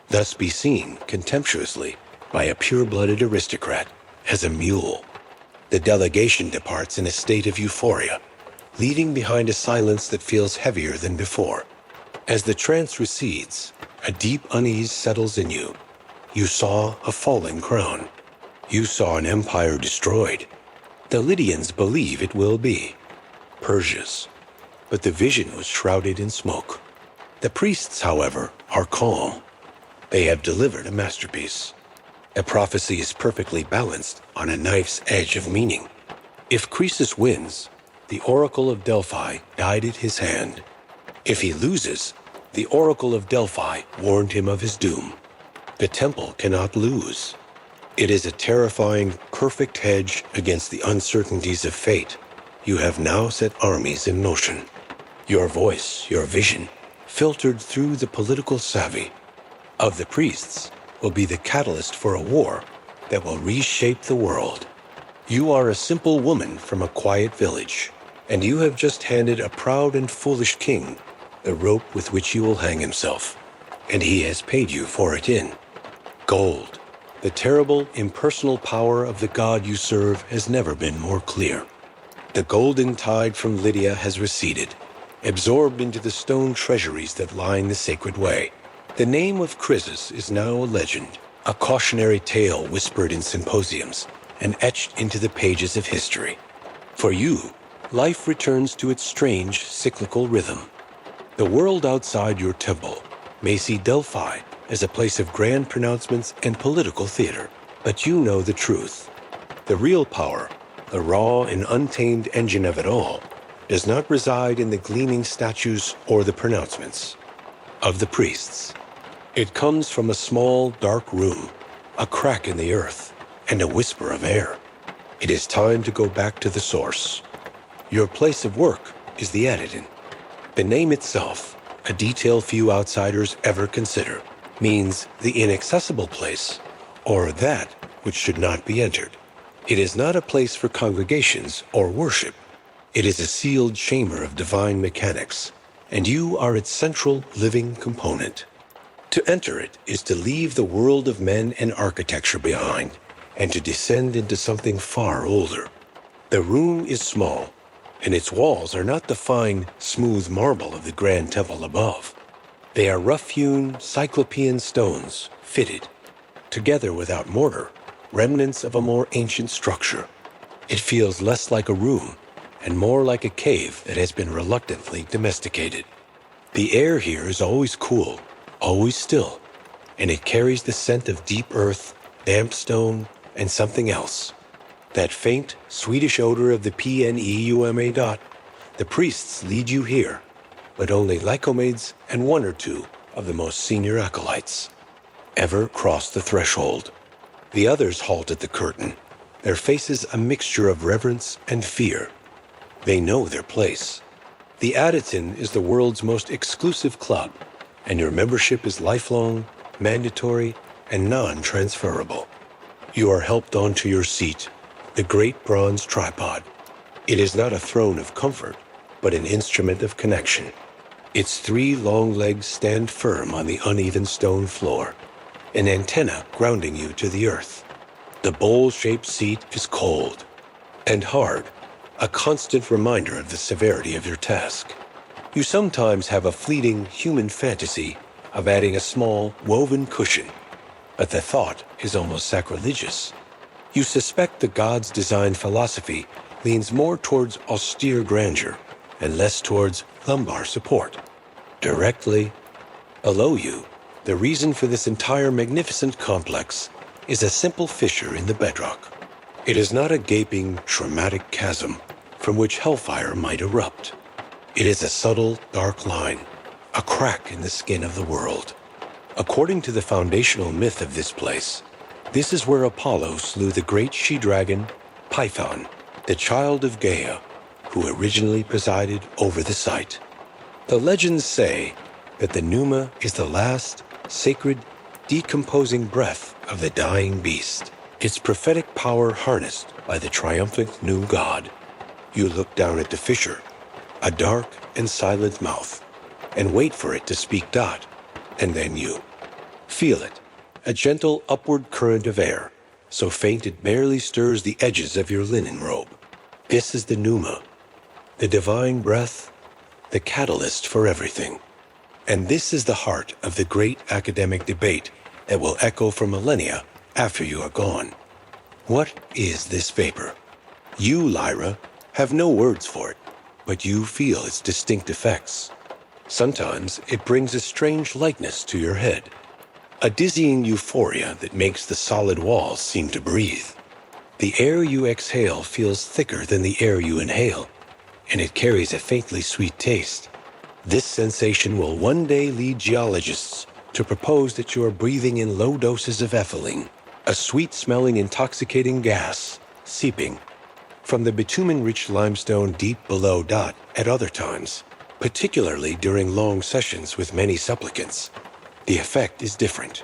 thus be seen contemptuously by a pure-blooded aristocrat as a mule. The delegation departs in a state of euphoria, leaving behind a silence that feels heavier than before. As the trance recedes, a deep unease settles in you. You saw a falling crown. You saw an empire destroyed. The Lydians believe it will be Persia's, but the vision was shrouded in smoke. The priests, however, are calm. They have delivered a masterpiece. A prophecy is perfectly balanced on a knife's edge of meaning. If Croesus wins, the Oracle of Delphi guided his hand. If he loses, The Oracle of Delphi warned him of his doom. The temple cannot lose. It is a terrifying, perfect hedge against the uncertainties of fate. You have now set armies in motion. Your voice, your vision, filtered through the political savvy of the priests, will be the catalyst for a war that will reshape the world. You are a simple woman from a quiet village, and you have just handed a proud and foolish king the rope with which he will hang himself, and he has paid you for it in gold. The terrible, impersonal power of the God you serve has never been more clear. The golden tide from Lydia has receded, absorbed into the stone treasuries that line the sacred way. The name of Chrysis is now a legend, a cautionary tale whispered in symposiums and etched into the pages of history. For you, life returns to its strange, cyclical rhythm. The world outside your temple may see Delphi as a place of grand pronouncements and political theater, but you know the truth. The real power, the raw and untamed engine of it all, does not reside in the gleaming statues or the pronouncements of the priests. It comes from a small, dark room, a crack in the earth, and a whisper of air. It is time to go back to the source. Your place of work is the Editon. The name itself, a detail few outsiders ever consider, means the inaccessible place, or that which should not be entered. It is not a place for congregations or worship. It is a sealed chamber of divine mechanics, and you are its central living component. To enter it is to leave the world of men and architecture behind, and to descend into something far older. The room is small, and its walls are not the fine, smooth marble of the grand temple above. They are rough-hewn, cyclopean stones, fitted, together without mortar, remnants of a more ancient structure. It feels less like a room, and more like a cave that has been reluctantly domesticated. The air here is always cool, always still, and it carries the scent of deep earth, damp stone, and something else. That faint, Swedish odor of the PNEUMA. The priests lead you here, but only lycomaids and one or two of the most senior acolytes ever cross the threshold. The others halt at the curtain, their faces a mixture of reverence and fear. They know their place. The Editon is the world's most exclusive club, and your membership is lifelong, mandatory, and non-transferable. You are helped onto your seat, the great bronze tripod. It is not a throne of comfort, but an instrument of connection. Its 3 long legs stand firm on the uneven stone floor, an antenna grounding you to the earth. The bowl-shaped seat is cold and hard, a constant reminder of the severity of your task. You sometimes have a fleeting human fantasy of adding a small, woven cushion, but the thought is almost sacrilegious. You suspect the god's design philosophy leans more towards austere grandeur and less towards lumbar support. Directly below you, the reason for this entire magnificent complex is a simple fissure in the bedrock. It is not a gaping, traumatic chasm from which hellfire might erupt. It is a subtle, dark line, a crack in the skin of the world. According to the foundational myth of this place, this is where Apollo slew the great she-dragon, Python, the child of Gaia, who originally presided over the site. The legends say that the pneuma is the last, sacred, decomposing breath of the dying beast, its prophetic power harnessed by the triumphant new god. You look down at the fissure, a dark and silent mouth, and wait for it to speak dot, and then you feel it, a gentle upward current of air, so faint it barely stirs the edges of your linen robe. This is the pneuma, the divine breath, the catalyst for everything. And this is the heart of the great academic debate that will echo for millennia after you are gone. What is this vapor? You, Lyra, have no words for it, but you feel its distinct effects. Sometimes it brings a strange lightness to your head, a dizzying euphoria that makes the solid walls seem to breathe. The air you exhale feels thicker than the air you inhale, and it carries a faintly sweet taste. This sensation will one day lead geologists to propose that you are breathing in low doses of ethylene, a sweet-smelling intoxicating gas seeping from the bitumen-rich limestone deep below dot at other times, particularly during long sessions with many supplicants. The effect is different.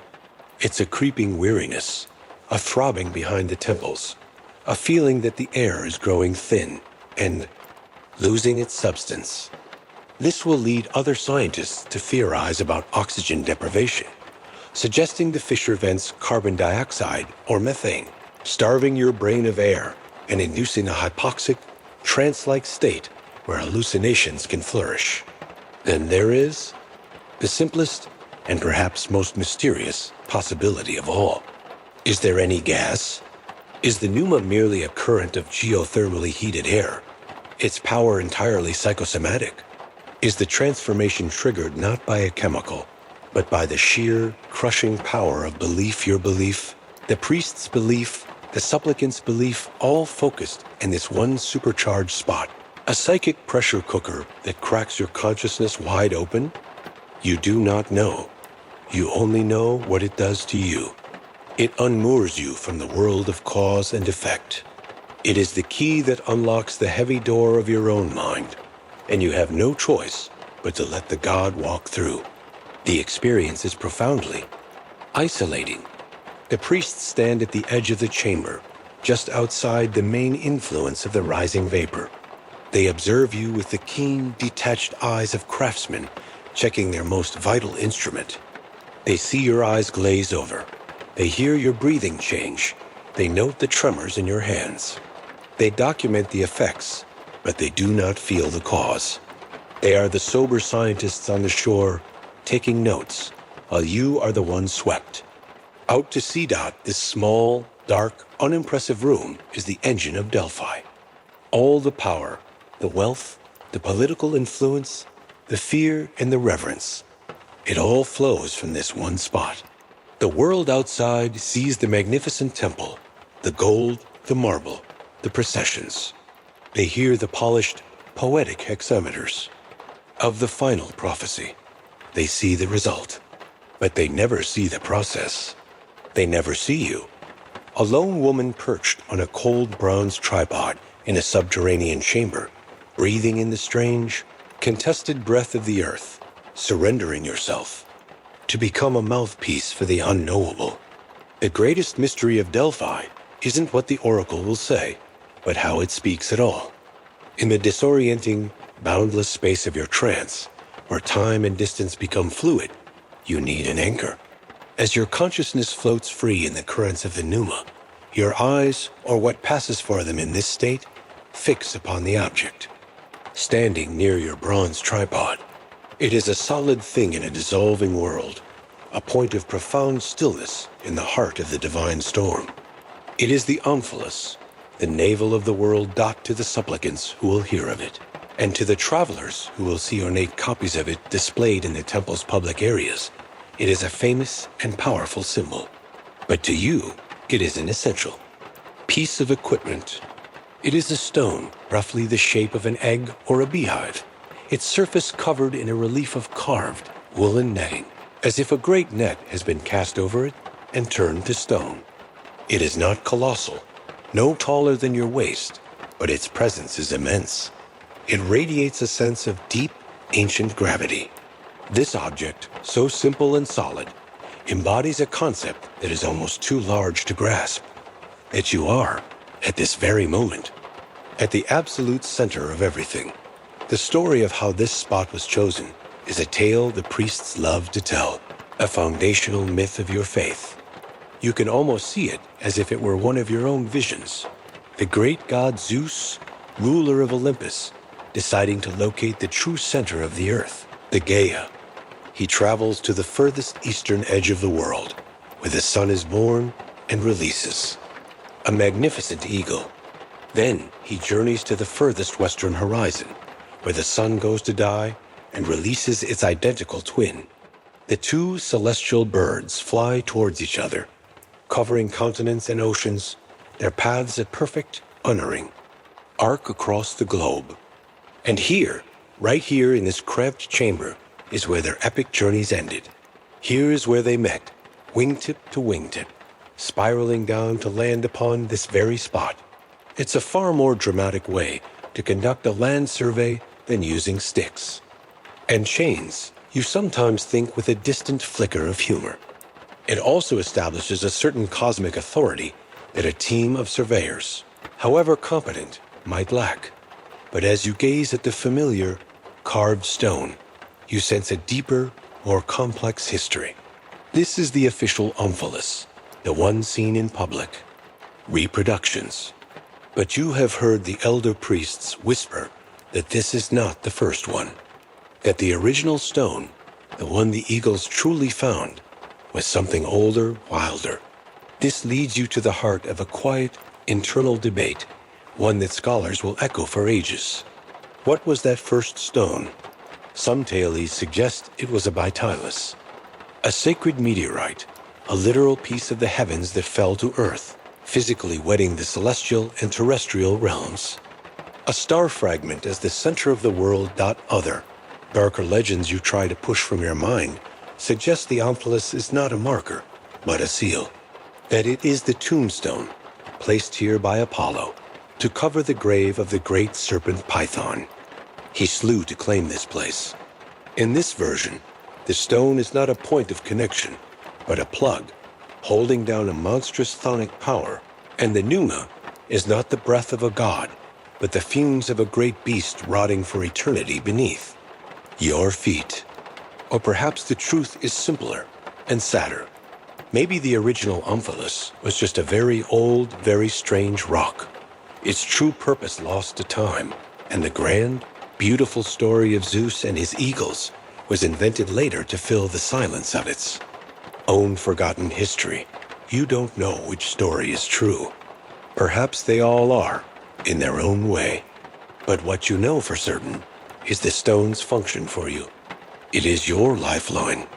It's a creeping weariness, a throbbing behind the temples, a feeling that the air is growing thin and losing its substance. This will lead other scientists to theorize about oxygen deprivation, suggesting the fissure vents carbon dioxide or methane, starving your brain of air and inducing a hypoxic, trance-like state where hallucinations can flourish. Then there is the simplest and perhaps most mysterious possibility of all. Is there any gas? Is the pneuma merely a current of geothermally heated air, its power entirely psychosomatic? Is the transformation triggered not by a chemical, but by the sheer, crushing power of belief, your belief, the priest's belief, the supplicant's belief, all focused in this one supercharged spot? A psychic pressure cooker that cracks your consciousness wide open? You do not know. You only know what it does to you. It unmoors you from the world of cause and effect. It is the key that unlocks the heavy door of your own mind, and you have no choice but to let the God walk through. The experience is profoundly isolating. The priests stand at the edge of the chamber, just outside the main influence of the rising vapor. They observe you with the keen, detached eyes of craftsmen checking their most vital instrument. They see your eyes glaze over. They hear your breathing change. They note the tremors in your hands. They document the effects, but they do not feel the cause. They are the sober scientists on the shore, taking notes, while you are the one swept. Out to sea dot, this small, dark, unimpressive room is the engine of Delphi. All the power, the wealth, the political influence, the fear and the reverence, it all flows from this one spot. The world outside sees the magnificent temple, the gold, the marble, the processions. They hear the polished, poetic hexameters of the final prophecy. They see the result, but they never see the process. They never see you. A lone woman perched on a cold bronze tripod in a subterranean chamber, breathing in the strange, contested breath of the earth, surrendering yourself to become a mouthpiece for the unknowable. The greatest mystery of Delphi isn't what the oracle will say, but how it speaks at all. In the disorienting, boundless space of your trance, where time and distance become fluid, you need an anchor. As your consciousness floats free in the currents of the pneuma, your eyes, or what passes for them in this state, fix upon the object. Standing near your bronze tripod, it is a solid thing in a dissolving world, a point of profound stillness in the heart of the divine storm. It is the omphalos, the navel of the world dot to the supplicants who will hear of it, and to the travelers who will see ornate copies of it displayed in the temple's public areas. It is a famous and powerful symbol. But to you, it is an essential piece of equipment. It is a stone, roughly the shape of an egg or a beehive, its surface covered in a relief of carved woolen netting, as if a great net has been cast over it and turned to stone. It is not colossal, no taller than your waist, but its presence is immense. It radiates a sense of deep, ancient gravity. This object, so simple and solid, embodies a concept that is almost too large to grasp, that you are, at this very moment, at the absolute center of everything. The story of how this spot was chosen is a tale the priests love to tell, a foundational myth of your faith. You can almost see it as if it were one of your own visions. The great god Zeus, ruler of Olympus, deciding to locate the true center of the earth, the Gaia. He travels to the furthest eastern edge of the world, where the sun is born and releases. A magnificent eagle. Then he journeys to the furthest western horizon, where the sun goes to die and releases its identical twin. The two celestial birds fly towards each other, covering continents and oceans, their paths a perfect unerring arc across the globe. And here, Right here in this cramped chamber is where their epic journeys ended. Here is where they met, wingtip to wingtip, spiraling down to land upon this very spot. It's a far more dramatic way to conduct a land survey than using sticks. And chains, you sometimes think with a distant flicker of humor. It also establishes a certain cosmic authority that a team of surveyors, however competent, might lack. But as you gaze at the familiar, carved stone, you sense a deeper, more complex history. This is the official omphalos, the one seen in public. Reproductions. But you have heard the elder priests whisper that this is not the first one. That the original stone, the one the eagles truly found, was something older, wilder. This leads you to the heart of a quiet, internal debate, one that scholars will echo for ages. What was that first stone? Some tales suggest it was a bitylus, a sacred meteorite, a literal piece of the heavens that fell to earth, physically wedding the celestial and terrestrial realms. A star fragment as the center of the world. Other, darker legends you try to push from your mind suggest the omphalos is not a marker, but a seal. That it is the tombstone, placed here by Apollo, to cover the grave of the great serpent Python. He slew to claim this place. In this version, the stone is not a point of connection, but a plug, holding down a monstrous chthonic power, and the pneuma is not the breath of a god, but the fumes of a great beast rotting for eternity beneath your feet. Or perhaps the truth is simpler and sadder. Maybe the original omphalos was just a very old, very strange rock, its true purpose lost to time, and the grand, beautiful story of Zeus and his eagles was invented later to fill the silence of its own forgotten history. You don't know which story is true. Perhaps they all are, in their own way. But what you know for certain is the stone's function for you. It is your lifeline.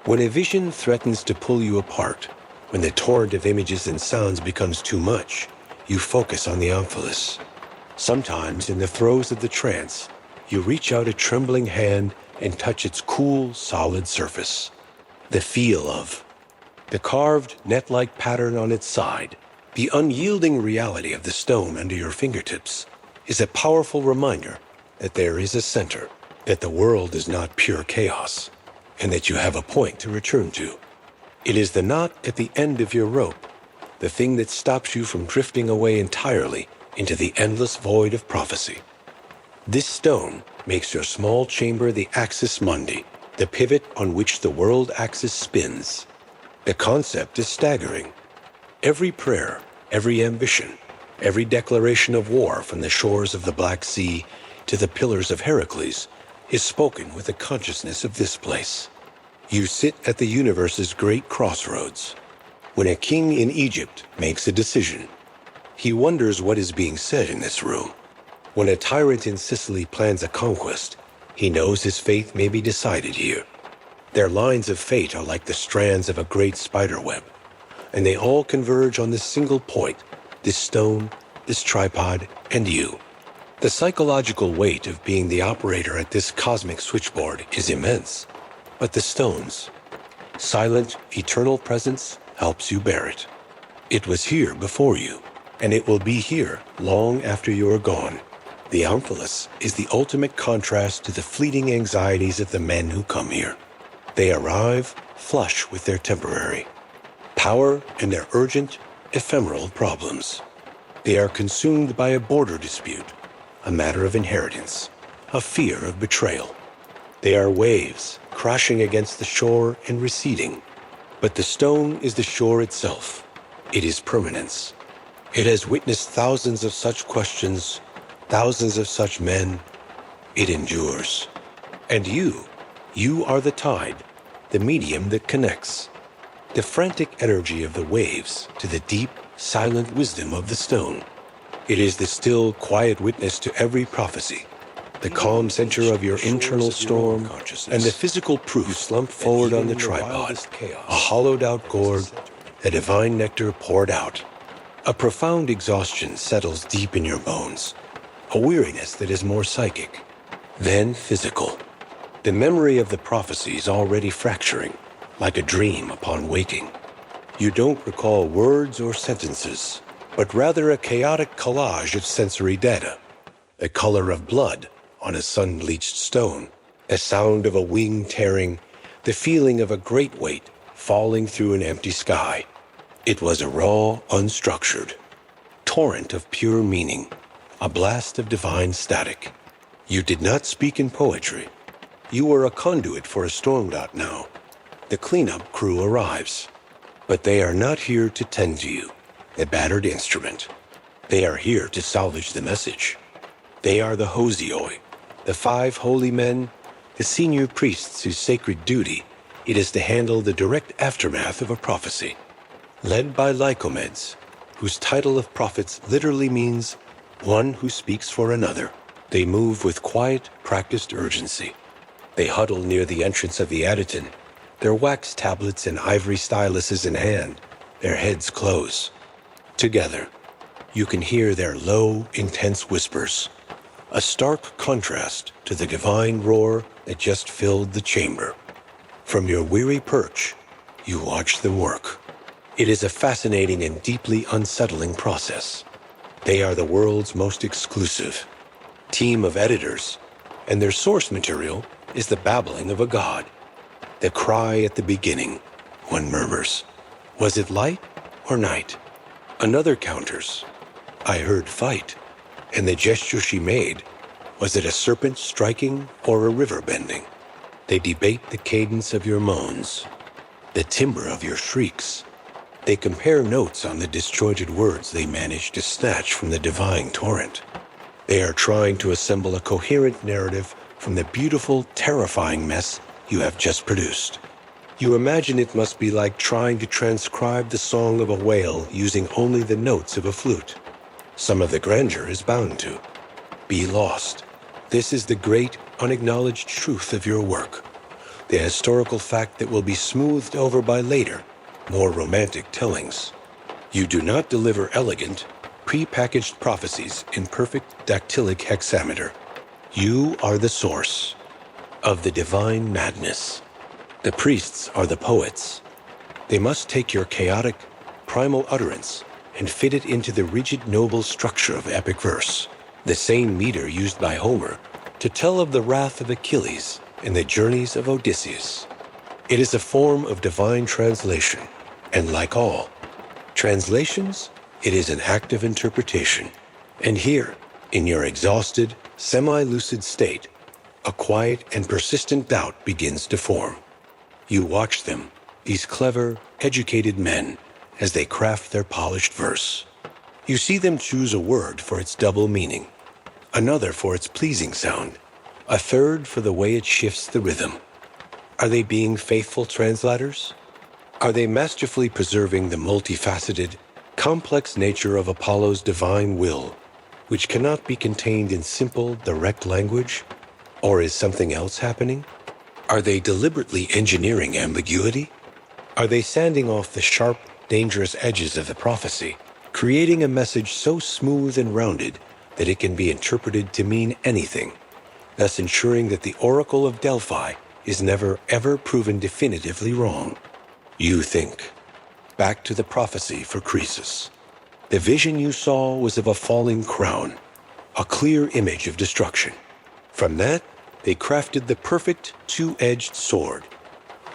When a vision threatens to pull you apart, when the torrent of images and sounds becomes too much, you focus on the omphalos. Sometimes, in the throes of the trance, you reach out a trembling hand and touch its cool, solid surface. The feel of the carved, net-like pattern on its side, the unyielding reality of the stone under your fingertips, is a powerful reminder that there is a center, that the world is not pure chaos, and that you have a point to return to. It is the knot at the end of your rope, the thing that stops you from drifting away entirely into the endless void of prophecy. This stone makes your small chamber the axis mundi, the pivot on which the world axis spins. The concept is staggering. Every prayer, every ambition, every declaration of war from the shores of the Black Sea to the pillars of Heracles is spoken with the consciousness of this place. You sit at the universe's great crossroads. When a king in Egypt makes a decision, he wonders what is being said in this room. When a tyrant in Sicily plans a conquest, he knows his fate may be decided here. Their lines of fate are like the strands of a great spider web, and they all converge on this single point, this stone, this tripod, and you. The psychological weight of being the operator at this cosmic switchboard is immense, but the stone's silent, eternal presence helps you bear it. It was here before you, and it will be here long after you are gone. The omphalos is the ultimate contrast to the fleeting anxieties of the men who come here. They arrive flush with their temporary power and their urgent, ephemeral problems. They are consumed by a border dispute, a matter of inheritance, a fear of betrayal. They are waves crashing against the shore and receding. But the stone is the shore itself. It is permanence. It has witnessed thousands of such questions, thousands of such men. It endures. And you are the tide, the medium that connects. The frantic energy of the waves to the deep, silent wisdom of the stone. It is the still, quiet witness to every prophecy, the calm center of your internal storm, and the physical proof slumped forward on the tripod, a hollowed-out gourd, the divine nectar poured out. A profound exhaustion settles deep in your bones, a weariness that is more psychic, then physical. The memory of the prophecies already fracturing, like a dream upon waking. You don't recall words or sentences, but rather a chaotic collage of sensory data. The color of blood on a sun-bleached stone, the sound of a wing tearing, the feeling of a great weight falling through an empty sky. It was a raw, unstructured torrent of pure meaning, a blast of divine static. You did not speak in poetry. You were a conduit for a storm dot now. The cleanup crew arrives, but they are not here to tend to you, a battered instrument. They are here to salvage the message. They are the hosioi, the 5 holy men, the senior priests whose sacred duty it is to handle the direct aftermath of a prophecy. Led by Lycomeds, whose title of prophets literally means one who speaks for another, they move with quiet, practiced urgency. They huddle near the entrance of the Adyton, their wax tablets and ivory styluses in hand, their heads close. Together, you can hear their low, intense whispers, a stark contrast to the divine roar that just filled the chamber. From your weary perch, you watch them work. It is a fascinating and deeply unsettling process. They are the world's most exclusive team of editors, and their source material is the babbling of a god. The cry at the beginning, one murmurs. Was it light or night? Another counters. I heard fight, and the gesture she made, was it a serpent striking or a river bending? They debate the cadence of your moans, the timbre of your shrieks. They compare notes on the disjointed words they manage to snatch from the divine torrent. They are trying to assemble a coherent narrative from the beautiful, terrifying mess you have just produced. You imagine it must be like trying to transcribe the song of a whale using only the notes of a flute. Some of the grandeur is bound to be lost. This is the great, unacknowledged truth of your work, the historical fact that will be smoothed over by later, more romantic tellings. You do not deliver elegant, pre-packaged prophecies in perfect dactylic hexameter. You are the source of the divine madness. The priests are the poets. They must take your chaotic, primal utterance and fit it into the rigid, noble structure of epic verse, the same meter used by Homer to tell of the wrath of Achilles and the journeys of Odysseus. It is a form of divine translation, and like all translations, it is an act of interpretation. And here, in your exhausted, semi-lucid state, a quiet and persistent doubt begins to form. You watch them, these clever, educated men, as they craft their polished verse. You see them choose a word for its double meaning, another for its pleasing sound, a third for the way it shifts the rhythm. Are they being faithful translators? Are they masterfully preserving the multifaceted, complex nature of Apollo's divine will, which cannot be contained in simple, direct language? Or is something else happening? Are they deliberately engineering ambiguity? Are they sanding off the sharp, dangerous edges of the prophecy, creating a message so smooth and rounded that it can be interpreted to mean anything, thus ensuring that the Oracle of Delphi is never ever proven definitively wrong? You think. Back to the prophecy for Croesus. The vision you saw was of a falling crown, a clear image of destruction. From that, they crafted the perfect two-edged sword.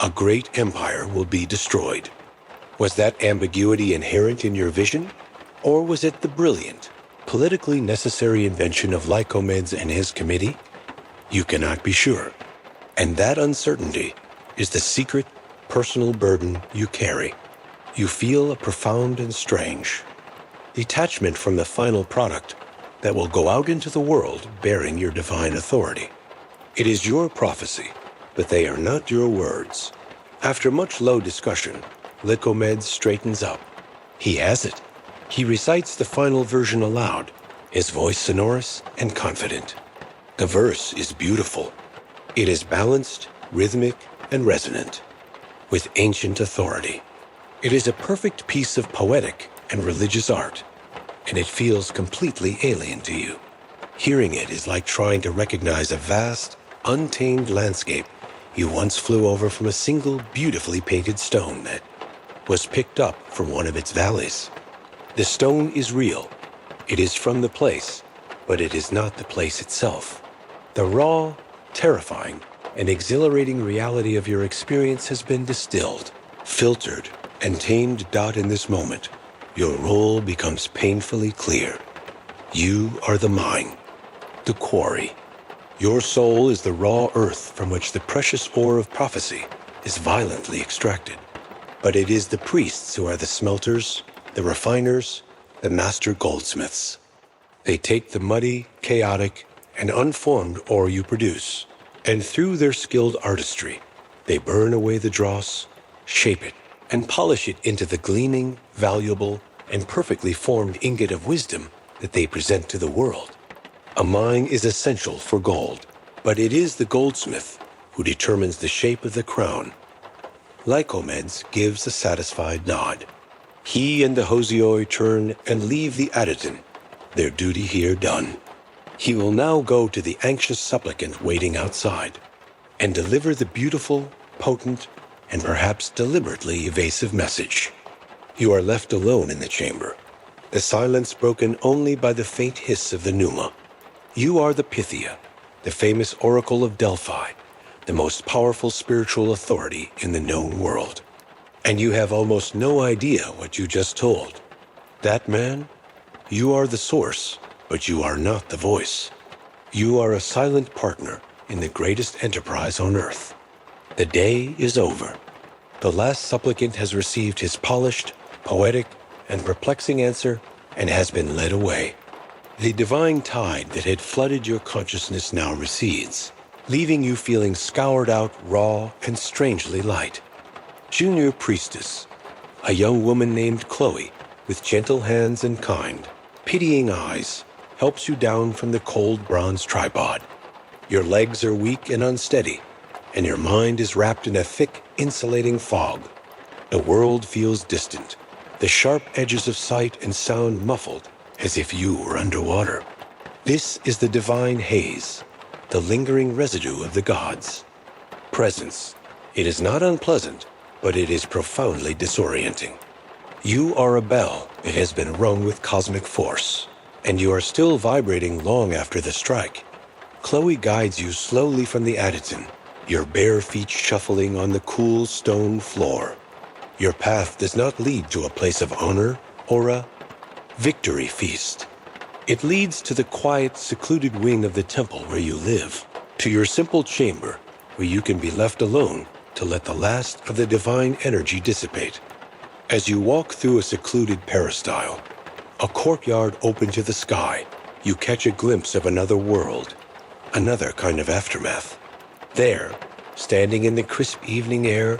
A great empire will be destroyed. Was that ambiguity inherent in your vision? Or was it the brilliant, politically necessary invention of Lycomeds and his committee? You cannot be sure. And that uncertainty is the secret, personal burden you carry. You feel a profound and strange detachment from the final product that will go out into the world bearing your divine authority. It is your prophecy, but they are not your words. After much low discussion, Lycomeds straightens up. He has it. He recites the final version aloud, his voice sonorous and confident. The verse is beautiful. It is balanced, rhythmic, and resonant, with ancient authority. It is a perfect piece of poetic and religious art, and it feels completely alien to you. Hearing it is like trying to recognize a vast, untamed landscape you once flew over from a single beautifully painted stone that was picked up from one of its valleys. The stone is real. It is from the place, but it is not the place itself. The raw, terrifying, and exhilarating reality of your experience has been distilled, filtered, and tamed. In this moment, your role becomes painfully clear. You are the mine, the quarry. Your soul is the raw earth from which the precious ore of prophecy is violently extracted. But it is the priests who are the smelters, the refiners, the master goldsmiths. They take the muddy, chaotic, and unformed ore you produce, and through their skilled artistry, they burn away the dross, shape it, and polish it into the gleaming, valuable, and perfectly formed ingot of wisdom that they present to the world. A mine is essential for gold, but it is the goldsmith who determines the shape of the crown. Lycomedes gives a satisfied nod. He and the Hosioi turn and leave the Adyton, their duty here done. He will now go to the anxious supplicant waiting outside and deliver the beautiful, potent, and perhaps deliberately evasive message. You are left alone in the chamber, the silence broken only by the faint hiss of the pneuma. You are the Pythia, the famous Oracle of Delphi, the most powerful spiritual authority in the known world. And you have almost no idea what you just told. That man, you are the source, but you are not the voice. You are a silent partner in the greatest enterprise on earth. The day is over. The last supplicant has received his polished, poetic, and perplexing answer and has been led away. The divine tide that had flooded your consciousness now recedes, leaving you feeling scoured out, raw, and strangely light. Junior priestess, a young woman named Chloe, with gentle hands and kind, pitying eyes, helps you down from the cold bronze tripod. Your legs are weak and unsteady, and your mind is wrapped in a thick, insulating fog. The world feels distant, the sharp edges of sight and sound muffled, as if you were underwater. This is the divine haze, the lingering residue of the gods. Presence. It is not unpleasant, but it is profoundly disorienting. You are a bell that has been rung with cosmic force, and you are still vibrating long after the strike. Chloe guides you slowly from the Adyton, your bare feet shuffling on the cool stone floor. Your path does not lead to a place of honor or a victory feast. It leads to the quiet, secluded wing of the temple where you live, to your simple chamber where you can be left alone to let the last of the divine energy dissipate. As you walk through a secluded peristyle, a courtyard open to the sky, you catch a glimpse of another world, another kind of aftermath. There, standing in the crisp evening air,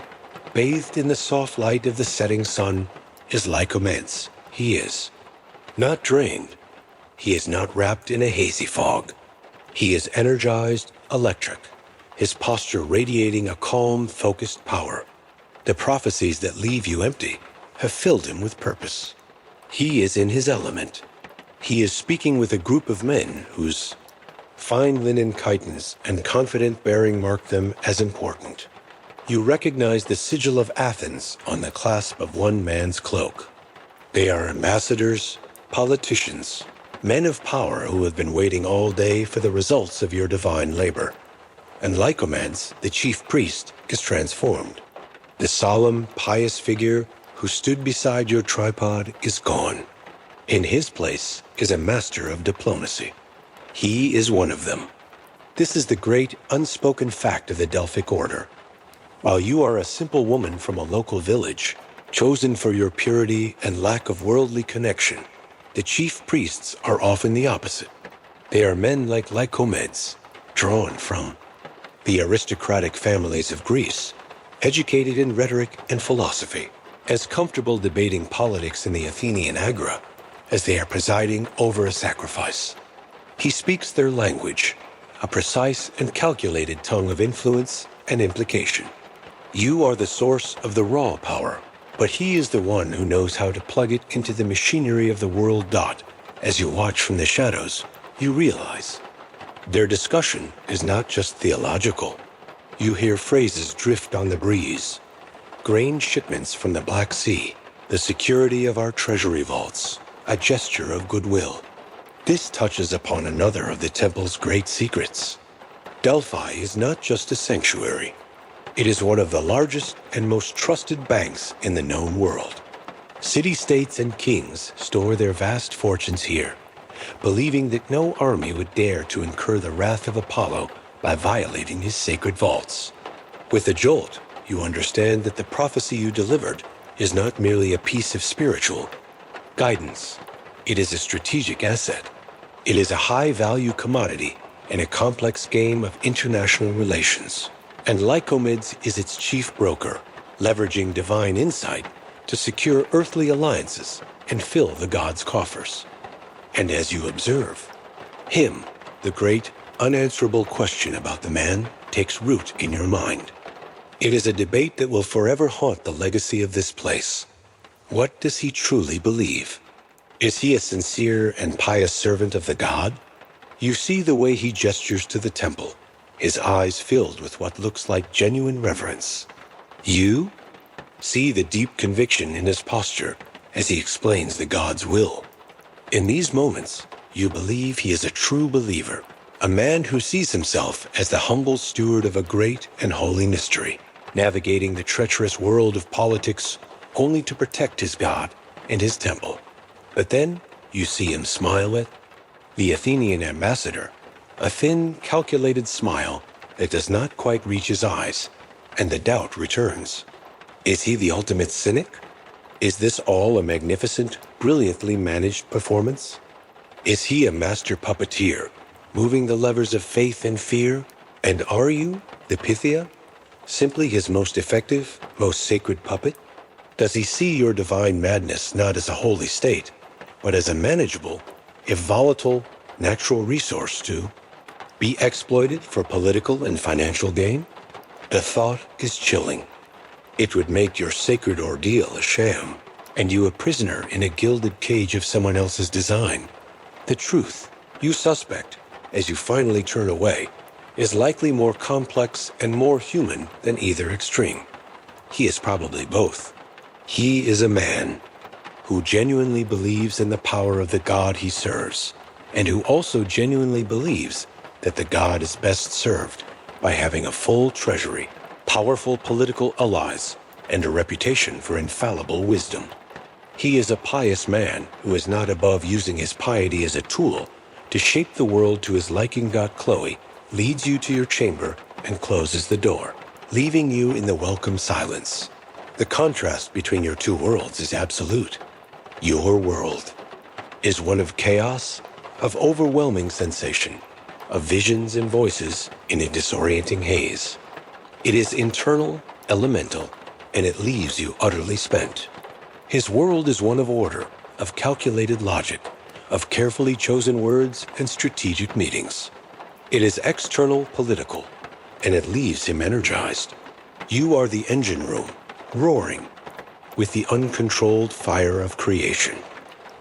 bathed in the soft light of the setting sun, is Lycomedes. He is not drained. He is not wrapped in a hazy fog. He is energized, electric, his posture radiating a calm, focused power. The prophecies that leave you empty have filled him with purpose. He is in his element. He is speaking with a group of men whose fine linen chitons and confident bearing mark them as important. You recognize the sigil of Athens on the clasp of one man's cloak. They are ambassadors, politicians, men of power who have been waiting all day for the results of your divine labor. And Lycomedes, the chief priest, is transformed. The solemn, pious figure who stood beside your tripod is gone. In his place is a master of diplomacy. He is one of them. This is the great, unspoken fact of the Delphic order. While you are a simple woman from a local village, chosen for your purity and lack of worldly connection, the chief priests are often the opposite. They are men like Lycomedes, drawn from the aristocratic families of Greece, educated in rhetoric and philosophy, as comfortable debating politics in the Athenian agora as they are presiding over a sacrifice. He speaks their language, a precise and calculated tongue of influence and implication. You are the source of the raw power, but he is the one who knows how to plug it into the machinery of the world. As you watch from the shadows, you realize their discussion is not just theological. You hear phrases drift on the breeze. Grain shipments from the Black Sea, the security of our treasury vaults, a gesture of goodwill. This touches upon another of the temple's great secrets. Delphi is not just a sanctuary. It is one of the largest and most trusted banks in the known world. City-states and kings store their vast fortunes here, believing that no army would dare to incur the wrath of Apollo by violating his sacred vaults. With a jolt, you understand that the prophecy you delivered is not merely a piece of spiritual guidance. It is a strategic asset. It is a high-value commodity in a complex game of international relations. And Lycomedes is its chief broker, leveraging divine insight to secure earthly alliances and fill the gods' coffers. And as you observe, him, the great, unanswerable question about the man, takes root in your mind. It is a debate that will forever haunt the legacy of this place. What does he truly believe? Is he a sincere and pious servant of the god? You see the way he gestures to the temple, his eyes filled with what looks like genuine reverence. You see the deep conviction in his posture as he explains the god's will. In these moments, you believe he is a true believer, a man who sees himself as the humble steward of a great and holy mystery, navigating the treacherous world of politics only to protect his god and his temple. But then you see him smile at the Athenian ambassador, a thin, calculated smile that does not quite reach his eyes, and the doubt returns. Is he the ultimate cynic? Is this all a magnificent, brilliantly managed performance? Is he a master puppeteer, moving the levers of faith and fear? And are you, the Pythia, simply his most effective, most sacred puppet? Does he see your divine madness not as a holy state, but as a manageable, if volatile, natural resource to be exploited for political and financial gain? The thought is chilling. It would make your sacred ordeal a sham, and you a prisoner in a gilded cage of someone else's design. The truth, you suspect, as you finally turn away, is likely more complex and more human than either extreme. He is probably both. He is a man who genuinely believes in the power of the God he serves, and who also genuinely believes that the God is best served by having a full treasury, powerful political allies, and a reputation for infallible wisdom. He is a pious man who is not above using his piety as a tool to shape the world to his liking. Chloe leads you to your chamber and closes the door, leaving you in the welcome silence. The contrast between your two worlds is absolute. Your world is one of chaos, of overwhelming sensation, of visions and voices in a disorienting haze. It is internal, elemental, and it leaves you utterly spent. His world is one of order, of calculated logic, of carefully chosen words and strategic meetings. It is external, political, and it leaves him energized. You are the engine room, roaring with the uncontrolled fire of creation.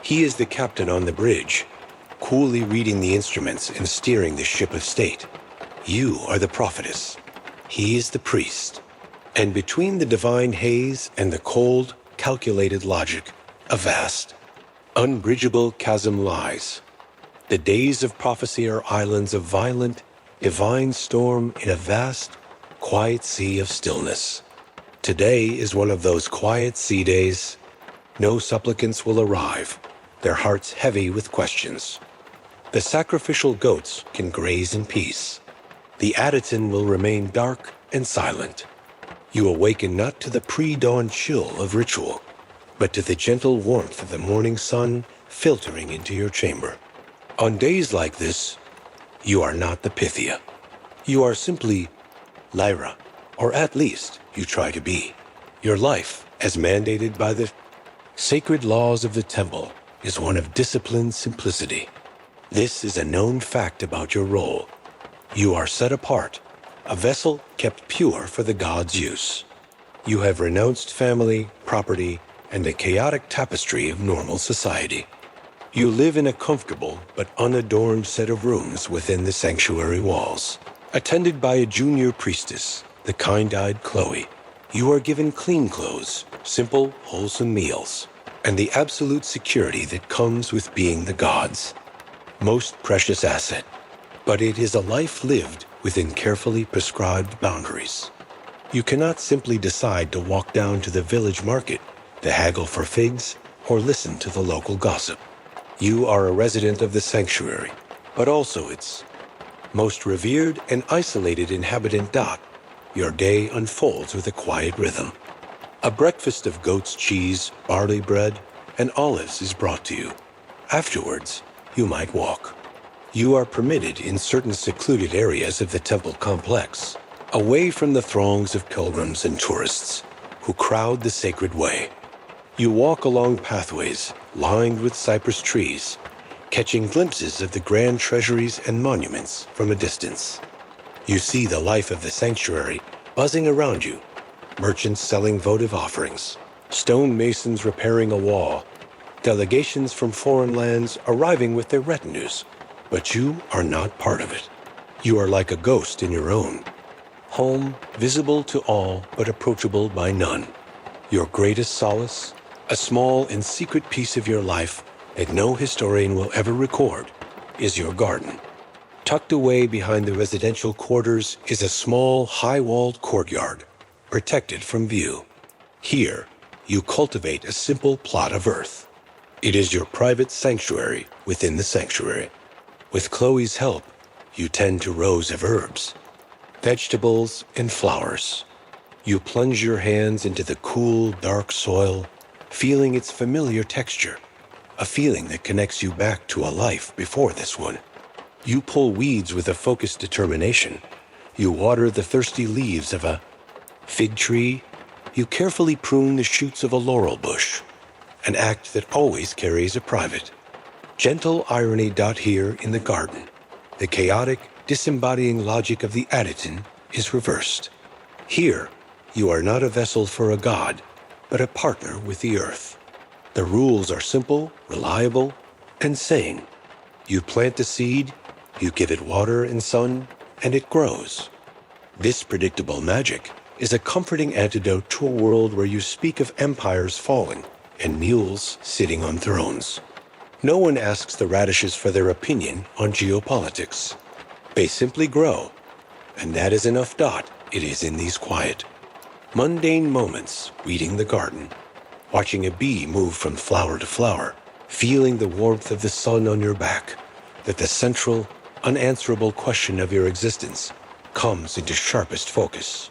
He is the captain on the bridge, coolly reading the instruments and steering the ship of state. You are the prophetess. He is the priest. And between the divine haze and the cold, calculated logic, a vast, unbridgeable chasm lies. The days of prophecy are islands of violent, divine storm in a vast, quiet sea of stillness. Today is one of those quiet sea days. No supplicants will arrive, their hearts heavy with questions. The sacrificial goats can graze in peace. The Adyton will remain dark and silent. You awaken not to the pre-dawn chill of ritual, but to the gentle warmth of the morning sun filtering into your chamber. On days like this, you are not the Pythia. You are simply Lyra, or at least you try to be. Your life, as mandated by the sacred laws of the temple, is one of disciplined simplicity. This is a known fact about your role. You are set apart, a vessel kept pure for the gods' use. You have renounced family, property, and the chaotic tapestry of normal society. You live in a comfortable but unadorned set of rooms within the sanctuary walls. Attended by a junior priestess, the kind-eyed Chloe, you are given clean clothes, simple, wholesome meals, and the absolute security that comes with being the gods' most precious asset. But it is a life lived within carefully prescribed boundaries. You cannot simply decide to walk down to the village market to haggle for figs or listen to the local gossip. You are a resident of the sanctuary, but also its most revered and isolated inhabitant. Your day unfolds with a quiet rhythm. A breakfast of goat's cheese, barley bread, and olives is brought to you. Afterwards, you might walk. You are permitted in certain secluded areas of the temple complex, away from the throngs of pilgrims and tourists who crowd the sacred way. You walk along pathways lined with cypress trees, catching glimpses of the grand treasuries and monuments from a distance. You see the life of the sanctuary buzzing around you, merchants selling votive offerings, stonemasons repairing a wall, delegations from foreign lands arriving with their retinues. But you are not part of it. You are like a ghost in your own home, visible to all but approachable by none. Your greatest solace, a small and secret piece of your life that no historian will ever record, is your garden. Tucked away behind the residential quarters is a small, high-walled courtyard, protected from view. Here, you cultivate a simple plot of earth. It is your private sanctuary within the sanctuary. With Chloe's help, you tend to rows of herbs, vegetables, and flowers. You plunge your hands into the cool, dark soil, feeling its familiar texture, a feeling that connects you back to a life before this one. You pull weeds with a focused determination. You water the thirsty leaves of a fig tree. You carefully prune the shoots of a laurel bush, an act that always carries a private, gentle irony. Here in the garden, the chaotic, disembodying logic of the Aditon is reversed. Here, you are not a vessel for a god, but a partner with the earth. The rules are simple, reliable, and sane. You plant the seed, you give it water and sun, and it grows. This predictable magic is a comforting antidote to a world where you speak of empires falling and mules sitting on thrones. No one asks the radishes for their opinion on geopolitics. They simply grow, and that is enough. It is in these quiet, mundane moments, weeding the garden, watching a bee move from flower to flower, feeling the warmth of the sun on your back, that the central, unanswerable question of your existence comes into sharpest focus.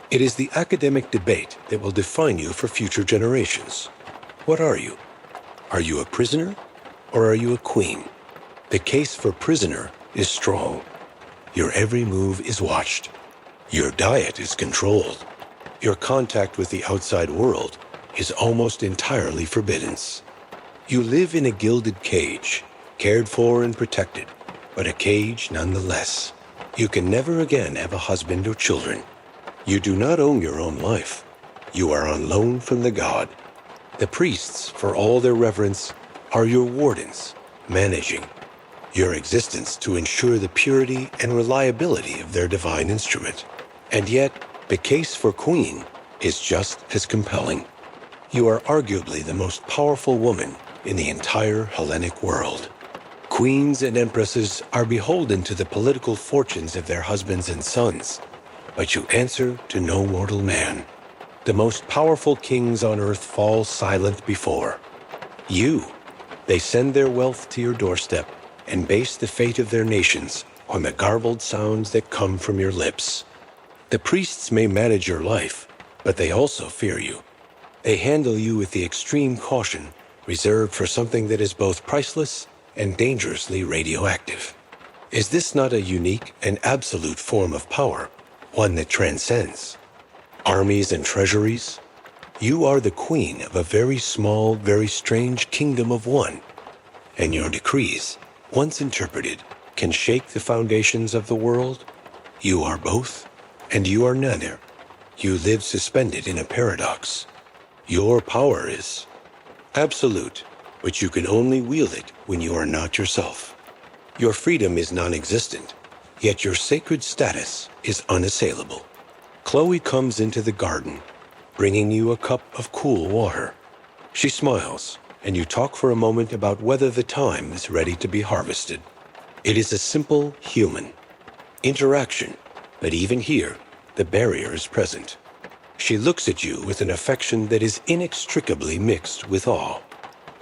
It is the academic debate that will define you for future generations. What are you? Are you a prisoner, or are you a queen? The case for prisoner is strong. Your every move is watched. Your diet is controlled. Your contact with the outside world is almost entirely forbidden. You live in a gilded cage, cared for and protected, but a cage nonetheless. You can never again have a husband or children. You do not own your own life. You are on loan from the god. The priests, for all their reverence, are your wardens, managing your existence to ensure the purity and reliability of their divine instrument. And yet, the case for queen is just as compelling. You are arguably the most powerful woman in the entire Hellenic world. Queens and empresses are beholden to the political fortunes of their husbands and sons, but you answer to no mortal man. The most powerful kings on earth fall silent before you. They send their wealth to your doorstep and base the fate of their nations on the garbled sounds that come from your lips. The priests may manage your life, but they also fear you. They handle you with the extreme caution reserved for something that is both priceless and dangerously radioactive. Is this not a unique and absolute form of power, one that transcends armies and treasuries? You are the queen of a very small, very strange kingdom of one, and your decrees, once interpreted, can shake the foundations of the world. You are both, and you are neither. You live suspended in a paradox. Your power is absolute, but you can only wield it when you are not yourself. Your freedom is non-existent, yet your sacred status is unassailable. Chloe comes into the garden, bringing you a cup of cool water. She smiles, and you talk for a moment about whether the thyme is ready to be harvested. It is a simple human interaction, but even here, the barrier is present. She looks at you with an affection that is inextricably mixed with awe.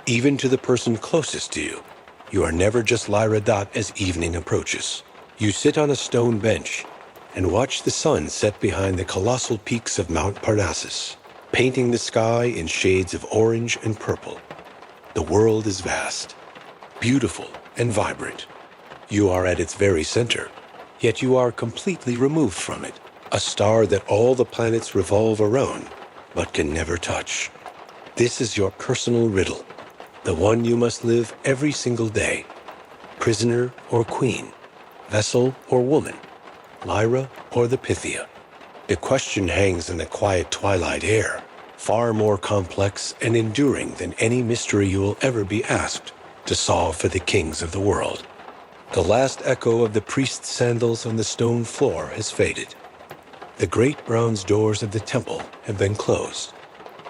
Even to the person closest to you, you are never just Lyra Dot as evening approaches. You sit on a stone bench and watch the sun set behind the colossal peaks of Mount Parnassus, painting the sky in shades of orange and purple. The world is vast, beautiful, and vibrant. You are at its very center, yet you are completely removed from it, a star that all the planets revolve around, but can never touch. This is your personal riddle, the one you must live every single day. Prisoner or queen, vessel or woman, Lyra or the Pythia. The question hangs in the quiet twilight air, far more complex and enduring than any mystery you will ever be asked to solve for the kings of the world. The last echo of the priest's sandals on the stone floor has faded. The great bronze doors of the temple have been closed.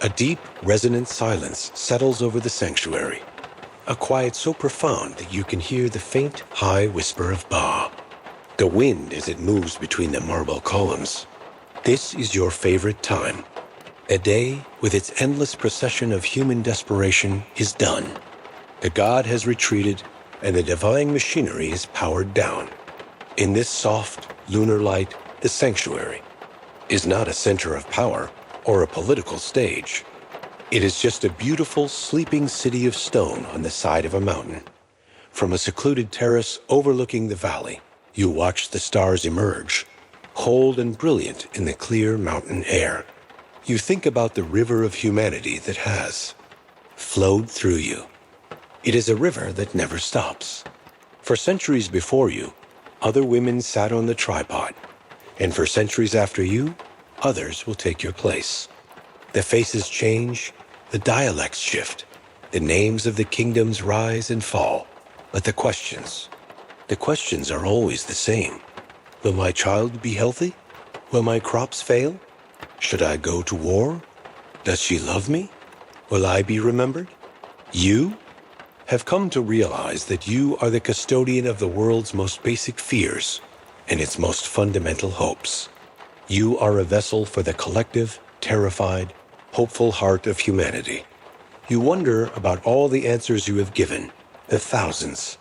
A deep, resonant silence settles over the sanctuary, a quiet so profound that you can hear the faint, high whisper of Ba. The wind as it moves between the marble columns. This is your favorite time. A day with its endless procession of human desperation is done. The god has retreated, and the divine machinery is powered down. In this soft, lunar light, the sanctuary is not a center of power or a political stage. It is just a beautiful, sleeping city of stone on the side of a mountain. From a secluded terrace overlooking the valley, you watch the stars emerge, cold and brilliant in the clear mountain air. You think about the river of humanity that has flowed through you. It is a river that never stops. For centuries before you, other women sat on the tripod, and for centuries after you, others will take your place. The faces change, the dialects shift, the names of the kingdoms rise and fall, but the questions are always the same. Will my child be healthy? Will my crops fail? Should I go to war? Does she love me? Will I be remembered? You have come to realize that you are the custodian of the world's most basic fears and its most fundamental hopes. You are a vessel for the collective, terrified, hopeful heart of humanity. You wonder about all the answers you have given, the thousands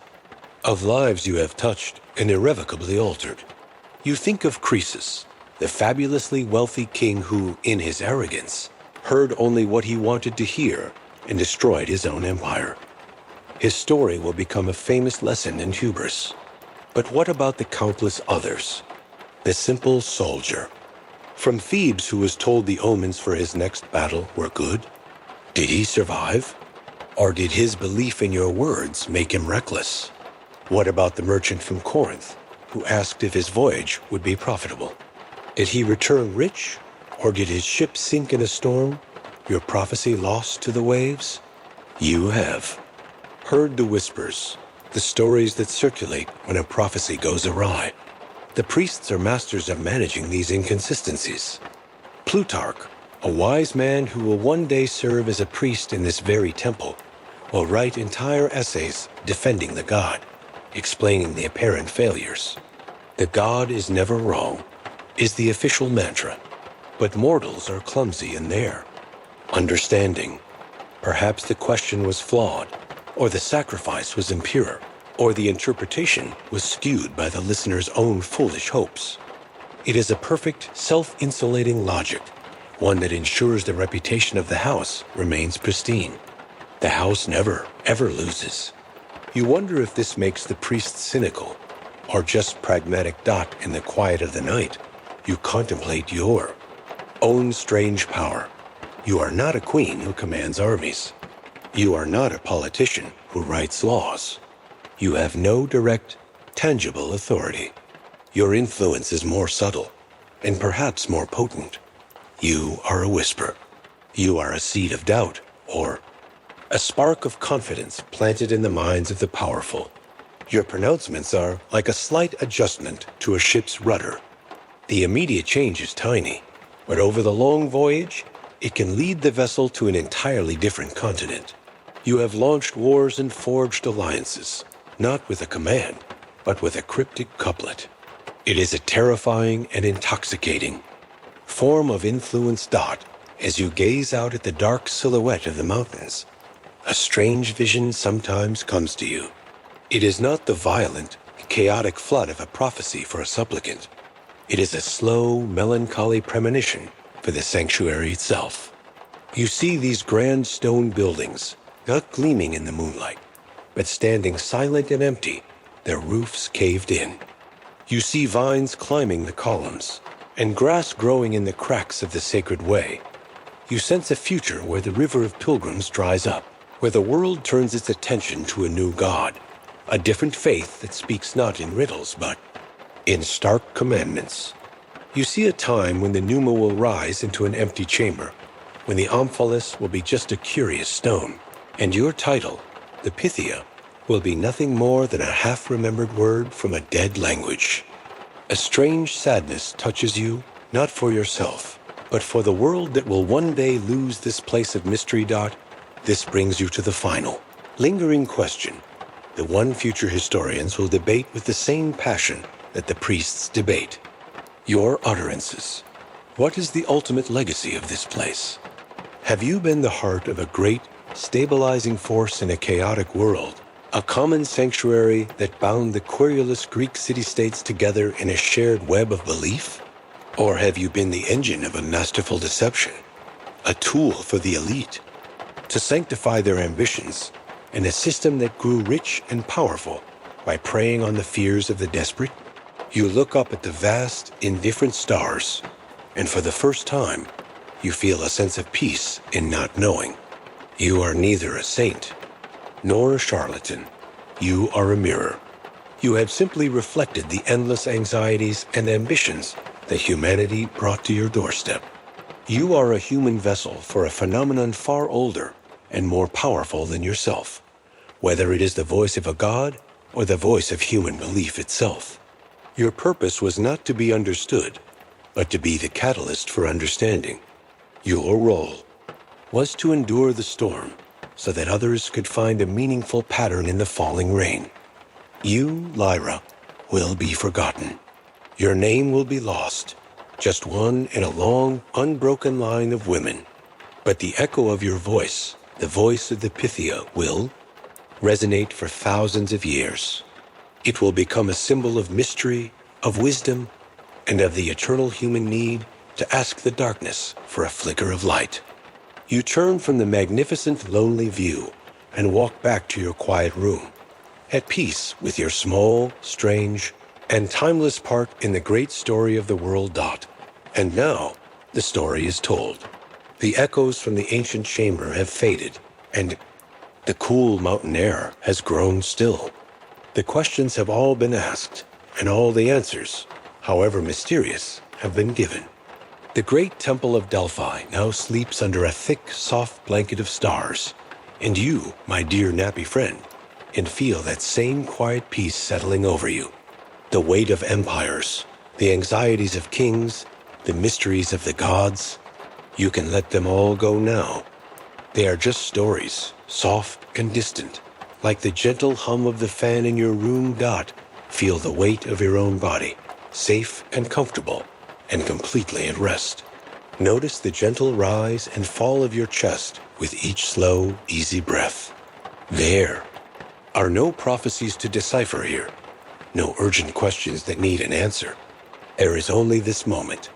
of lives you have touched and irrevocably altered. You think of Croesus, the fabulously wealthy king who, in his arrogance, heard only what he wanted to hear and destroyed his own empire. His story will become a famous lesson in hubris. But what about the countless others? The simple soldier from Thebes who was told the omens for his next battle were good? Did he survive? Or did his belief in your words make him reckless? What about the merchant from Corinth who asked if his voyage would be profitable? Did he return rich, or did his ship sink in a storm, your prophecy lost to the waves? You have heard the whispers, the stories that circulate when a prophecy goes awry. The priests are masters of managing these inconsistencies. Plutarch, a wise man who will one day serve as a priest in this very temple, will write entire essays defending the god, explaining the apparent failures. The god is never wrong is the official mantra, but mortals are clumsy in their understanding. Perhaps the question was flawed, or the sacrifice was impure, or the interpretation was skewed by the listener's own foolish hopes. It is a perfect, self-insulating logic, one that ensures the reputation of the house remains pristine. The house never, ever loses. You wonder if this makes the priest cynical, or just pragmatic. In the quiet of the night, you contemplate your own strange power. You are not a queen who commands armies. You are not a politician who writes laws. You have no direct, tangible authority. Your influence is more subtle, and perhaps more potent. You are a whisper. You are a seed of doubt, or a spark of confidence planted in the minds of the powerful. Your pronouncements are like a slight adjustment to a ship's rudder. The immediate change is tiny, but over the long voyage, it can lead the vessel to an entirely different continent. You have launched wars and forged alliances, not with a command, but with a cryptic couplet. It is a terrifying and intoxicating form of influence dot as you gaze out at the dark silhouette of the mountains. A strange vision sometimes comes to you. It is not the violent, chaotic flood of a prophecy for a supplicant. It is a slow, melancholy premonition for the sanctuary itself. You see these grand stone buildings, not gleaming in the moonlight, but standing silent and empty, their roofs caved in. You see vines climbing the columns, and grass growing in the cracks of the sacred way. You sense a future where the river of pilgrims dries up, where the world turns its attention to a new God, a different faith that speaks not in riddles, but in stark commandments. You see a time when the pneuma will rise into an empty chamber, when the omphalos will be just a curious stone, and your title, the Pythia, will be nothing more than a half-remembered word from a dead language. A strange sadness touches you, not for yourself, but for the world that will one day lose this place of mystery dot. This brings you to the final, lingering question, the one future historians will debate with the same passion that the priests debate. Your utterances. What is the ultimate legacy of this place? Have you been the heart of a great, stabilizing force in a chaotic world, a common sanctuary that bound the querulous Greek city-states together in a shared web of belief? Or have you been the engine of a masterful deception, a tool for the elite, to sanctify their ambitions, and a system that grew rich and powerful by preying on the fears of the desperate? You look up at the vast, indifferent stars, and for the first time, you feel a sense of peace in not knowing. You are neither a saint nor a charlatan. You are a mirror. You have simply reflected the endless anxieties and ambitions that humanity brought to your doorstep. You are a human vessel for a phenomenon far older and more powerful than yourself, whether it is the voice of a god or the voice of human belief itself. Your purpose was not to be understood, but to be the catalyst for understanding. Your role was to endure the storm so that others could find a meaningful pattern in the falling rain. You, Lyra, will be forgotten. Your name will be lost, just one in a long, unbroken line of women. But the echo of your voice, the voice of the Pythia, will resonate for thousands of years. It will become a symbol of mystery, of wisdom, and of the eternal human need to ask the darkness for a flicker of light. You turn from the magnificent, lonely view and walk back to your quiet room, at peace with your small, strange, and timeless part in the great story of the world dot. And now, the story is told. The echoes from the ancient chamber have faded, and the cool mountain air has grown still. The questions have all been asked, and all the answers, however mysterious, have been given. The great temple of Delphi now sleeps under a thick, soft blanket of stars, and you, my dear nappy friend, can feel that same quiet peace settling over you. The weight of empires, the anxieties of kings, the mysteries of the gods, you can let them all go now. They are just stories, soft and distant, like the gentle hum of the fan in your room dot. Feel the weight of your own body, safe and comfortable, and completely at rest. Notice the gentle rise and fall of your chest with each slow, easy breath. There are no prophecies to decipher here, no urgent questions that need an answer. There is only this moment,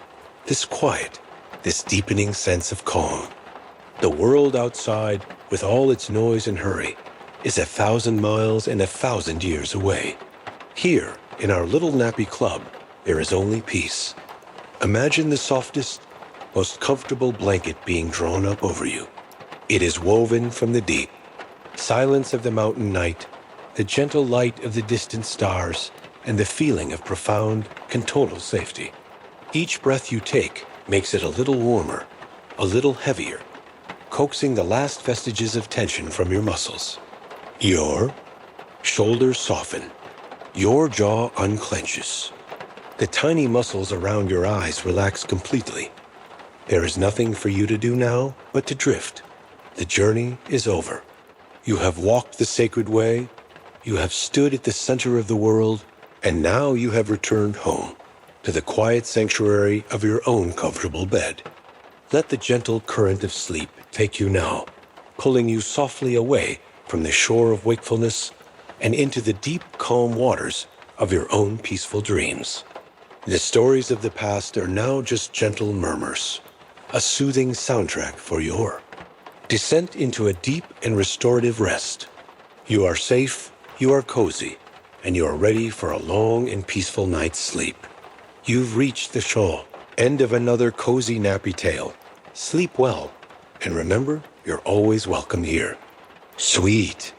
this quiet, this deepening sense of calm. The world outside, with all its noise and hurry, is 1,000 miles and 1,000 years away. Here, in our little nappy club, there is only peace. Imagine the softest, most comfortable blanket being drawn up over you. It is woven from the deep, silence of the mountain night, the gentle light of the distant stars, and the feeling of profound and total safety. Each breath you take makes it a little warmer, a little heavier, coaxing the last vestiges of tension from your muscles. Your shoulders soften. Your jaw unclenches. The tiny muscles around your eyes relax completely. There is nothing for you to do now but to drift. The journey is over. You have walked the sacred way. You have stood at the center of the world, and now you have returned home to the quiet sanctuary of your own comfortable bed. Let the gentle current of sleep take you now, pulling you softly away from the shore of wakefulness and into the deep, calm waters of your own peaceful dreams. The stories of the past are now just gentle murmurs, a soothing soundtrack for your descent into a deep and restorative rest. You are safe, you are cozy, and you are ready for a long and peaceful night's sleep. You've reached the shore, end of another cozy nappy tale. Sleep well, and remember, you're always welcome here. Sweet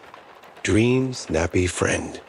dreams, nappy friend.